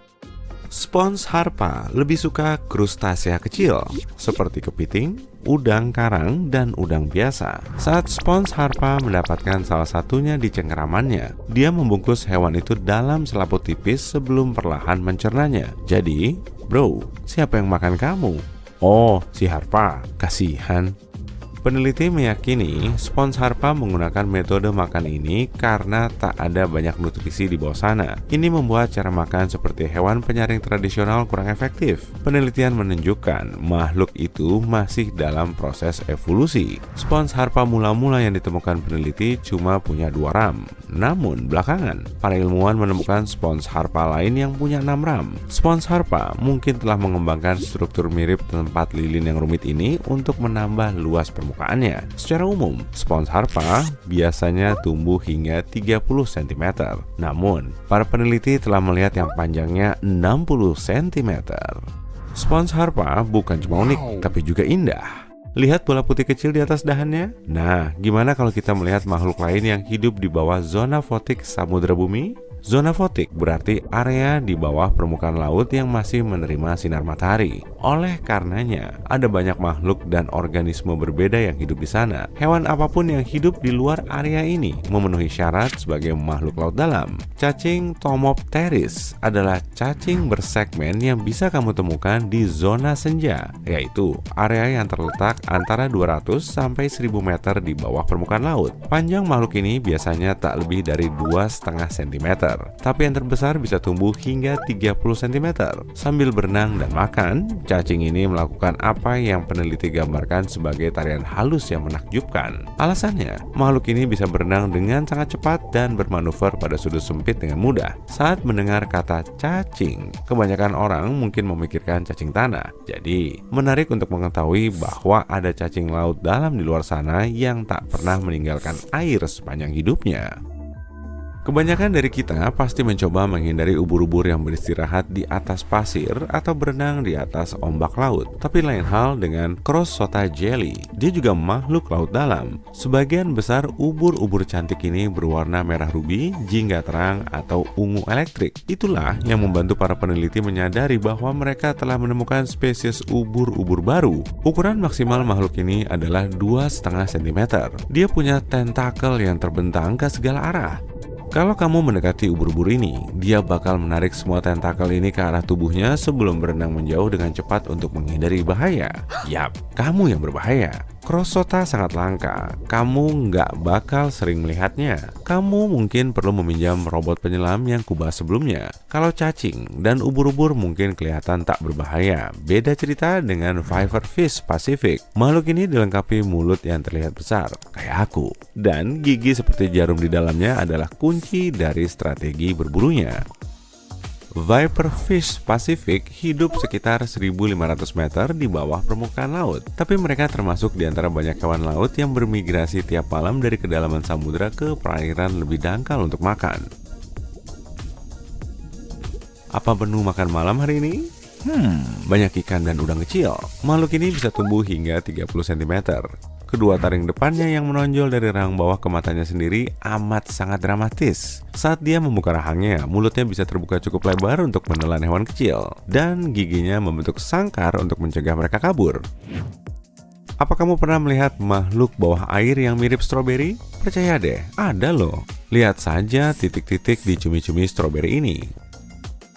Spons harpa lebih suka krustasea kecil, seperti kepiting, udang karang, dan udang biasa. Saat Spons harpa mendapatkan salah satunya di cengkeramannya, dia membungkus hewan itu dalam selaput tipis sebelum perlahan mencernanya. Jadi, bro, siapa yang makan kamu? Oh, si harpa, kasihan. Peneliti meyakini Spons harpa menggunakan metode makan ini karena tak ada banyak nutrisi di bawah sana. Ini membuat cara makan seperti hewan penyaring tradisional kurang efektif. Penelitian menunjukkan makhluk itu masih dalam proses evolusi. Spons harpa mula-mula yang ditemukan peneliti cuma punya 2 ram. Namun belakangan, para ilmuwan menemukan Spons harpa lain yang punya 6 ram. Spons harpa mungkin telah mengembangkan struktur mirip tempat lilin yang rumit ini untuk menambah luas permukaannya. Secara umum, Spons harpa biasanya tumbuh hingga 30 cm. Namun, para peneliti telah melihat yang panjangnya 60 cm. Spons harpa bukan cuma unik, tapi juga indah. Lihat bola putih kecil di atas dahannya? Nah, gimana kalau kita melihat makhluk lain yang hidup di bawah zona fotik samudra bumi? Zona fotik berarti area di bawah permukaan laut yang masih menerima sinar matahari. Oleh karenanya, ada banyak makhluk dan organisme berbeda yang hidup di sana. Hewan apapun yang hidup di luar area ini memenuhi syarat sebagai makhluk laut dalam. Cacing Tomopteris adalah cacing bersegmen yang bisa kamu temukan di zona senja, yaitu area yang terletak antara 200 sampai 1000 meter di bawah permukaan laut. Panjang makhluk ini biasanya tak lebih dari 2,5 cm. Tapi yang terbesar bisa tumbuh hingga 30 cm. Sambil berenang dan makan, cacing ini melakukan apa yang peneliti gambarkan sebagai tarian halus yang menakjubkan. Alasannya, makhluk ini bisa berenang dengan sangat cepat dan bermanuver pada sudut sempit dengan mudah. Saat mendengar kata cacing, kebanyakan orang mungkin memikirkan cacing tanah. Jadi, menarik untuk mengetahui bahwa ada cacing laut dalam di luar sana yang tak pernah meninggalkan air sepanjang hidupnya. Kebanyakan dari kita pasti mencoba menghindari ubur-ubur yang beristirahat di atas pasir atau berenang di atas ombak laut. Tapi lain hal dengan Crossota jelly. Dia juga makhluk laut dalam. Sebagian besar ubur-ubur cantik ini berwarna merah rubi, jingga terang, atau ungu elektrik. Itulah yang membantu para peneliti menyadari bahwa mereka telah menemukan spesies ubur-ubur baru. Ukuran maksimal makhluk ini adalah 2,5 cm. Dia punya tentakel yang terbentang ke segala arah. Kalau kamu mendekati ubur-ubur ini, dia bakal menarik semua tentakel ini ke arah tubuhnya sebelum berenang menjauh dengan cepat untuk menghindari bahaya. Yap, kamu yang berbahaya. Crossota sangat langka, kamu nggak bakal sering melihatnya. Kamu mungkin perlu meminjam robot penyelam yang kubahas sebelumnya. Kalau cacing dan ubur-ubur mungkin kelihatan tak berbahaya. Beda cerita dengan Viperfish Pacific. Makhluk ini dilengkapi mulut yang terlihat besar, kayak aku. Dan gigi seperti jarum di dalamnya adalah kunci dari strategi berburunya. Viperfish Pacific hidup sekitar 1.500 meter di bawah permukaan laut. Tapi mereka termasuk di antara banyak hewan laut yang bermigrasi tiap malam dari kedalaman samudera ke perairan lebih dangkal untuk makan. Apa menu makan malam hari ini? Banyak ikan dan udang kecil. Makhluk ini bisa tumbuh hingga 30 cm. Kedua taring depannya yang menonjol dari rahang bawah ke matanya sendiri amat sangat dramatis. Saat dia membuka rahangnya, mulutnya bisa terbuka cukup lebar untuk menelan hewan kecil. Dan giginya membentuk sangkar untuk mencegah mereka kabur. Apa kamu pernah melihat makhluk bawah air yang mirip stroberi? Percaya deh, ada loh. Lihat saja titik-titik di cumi-cumi stroberi ini.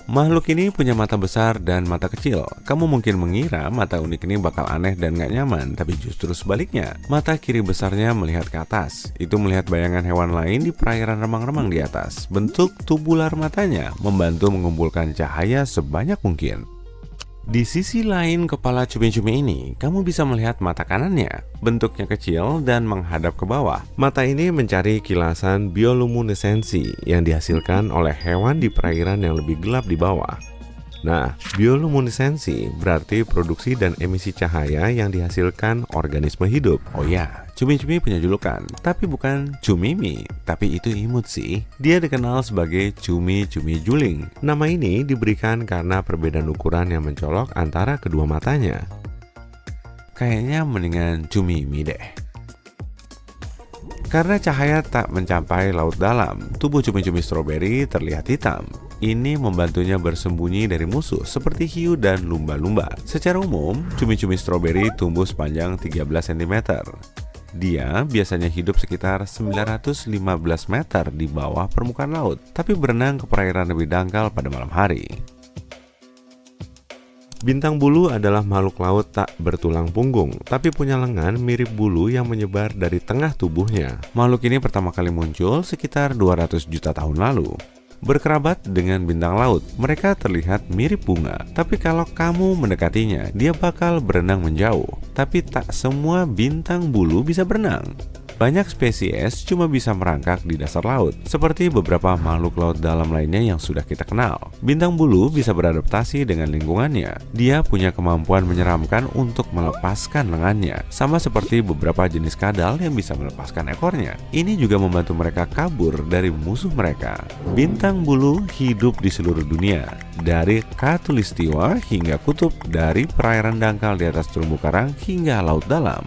Makhluk ini punya mata besar dan mata kecil. Kamu mungkin mengira mata unik ini bakal aneh dan gak nyaman, tapi justru sebaliknya. Mata kiri besarnya melihat ke atas. Itu melihat bayangan hewan lain di perairan remang-remang di atas. Bentuk tubular matanya membantu mengumpulkan cahaya sebanyak mungkin. Di sisi lain kepala cumi-cumi ini, kamu bisa melihat mata kanannya. Bentuknya kecil dan menghadap ke bawah. Mata ini mencari kilasan bioluminesensi yang dihasilkan oleh hewan di perairan yang lebih gelap di bawah. Nah, bioluminesensi berarti produksi dan emisi cahaya yang dihasilkan organisme hidup. Oh ya, cumi-cumi punya julukan, tapi bukan cumimi, tapi itu imut sih. Dia dikenal sebagai cumi-cumi juling. Nama ini diberikan karena perbedaan ukuran yang mencolok antara kedua matanya. Kayaknya mendingan cumimi deh. Karena cahaya tak mencapai laut dalam, tubuh cumi-cumi stroberi terlihat hitam. Ini membantunya bersembunyi dari musuh seperti hiu dan lumba-lumba. Secara umum, cumi-cumi stroberi tumbuh sepanjang 13 cm. Dia biasanya hidup sekitar 915 meter di bawah permukaan laut, tapi berenang ke perairan lebih dangkal pada malam hari. Bintang bulu adalah makhluk laut tak bertulang punggung, tapi punya lengan mirip bulu yang menyebar dari tengah tubuhnya. Makhluk ini pertama kali muncul sekitar 200 juta tahun lalu. Berkerabat dengan bintang laut, mereka terlihat mirip bunga. Tapi kalau kamu mendekatinya, dia bakal berenang menjauh. Tapi tak semua bintang bulu bisa berenang. Banyak spesies cuma bisa merangkak di dasar laut, seperti beberapa makhluk laut dalam lainnya yang sudah kita kenal. Bintang bulu bisa beradaptasi dengan lingkungannya. Dia punya kemampuan menyeramkan untuk melepaskan lengannya, sama seperti beberapa jenis kadal yang bisa melepaskan ekornya. Ini juga membantu mereka kabur dari musuh mereka. Bintang bulu hidup di seluruh dunia, dari Khatulistiwa hingga kutub, dari perairan dangkal di atas terumbu karang hingga laut dalam.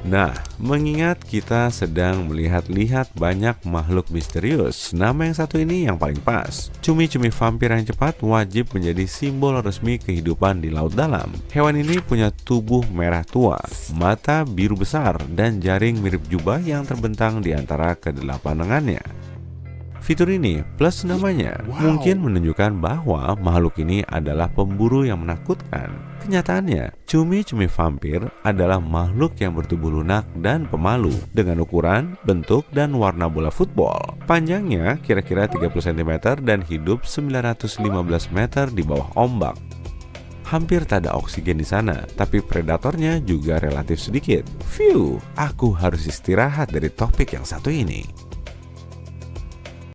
Nah, mengingat kita sedang melihat-lihat banyak makhluk misterius, nama yang satu ini yang paling pas. Cumi-cumi vampir yang cepat wajib menjadi simbol resmi kehidupan di laut dalam. Hewan ini punya tubuh merah tua, mata biru besar, dan jaring mirip jubah yang terbentang di antara kedelapan lengannya. Fitur ini plus namanya mungkin menunjukkan bahwa makhluk ini adalah pemburu yang menakutkan. Kenyataannya, cumi-cumi vampir adalah makhluk yang bertubuh lunak dan pemalu dengan ukuran, bentuk, dan warna bola football. Panjangnya kira-kira 30 cm dan hidup 915 meter di bawah ombak. Hampir tak ada oksigen di sana, tapi predatornya juga relatif sedikit. Phew, aku harus istirahat dari topik yang satu ini.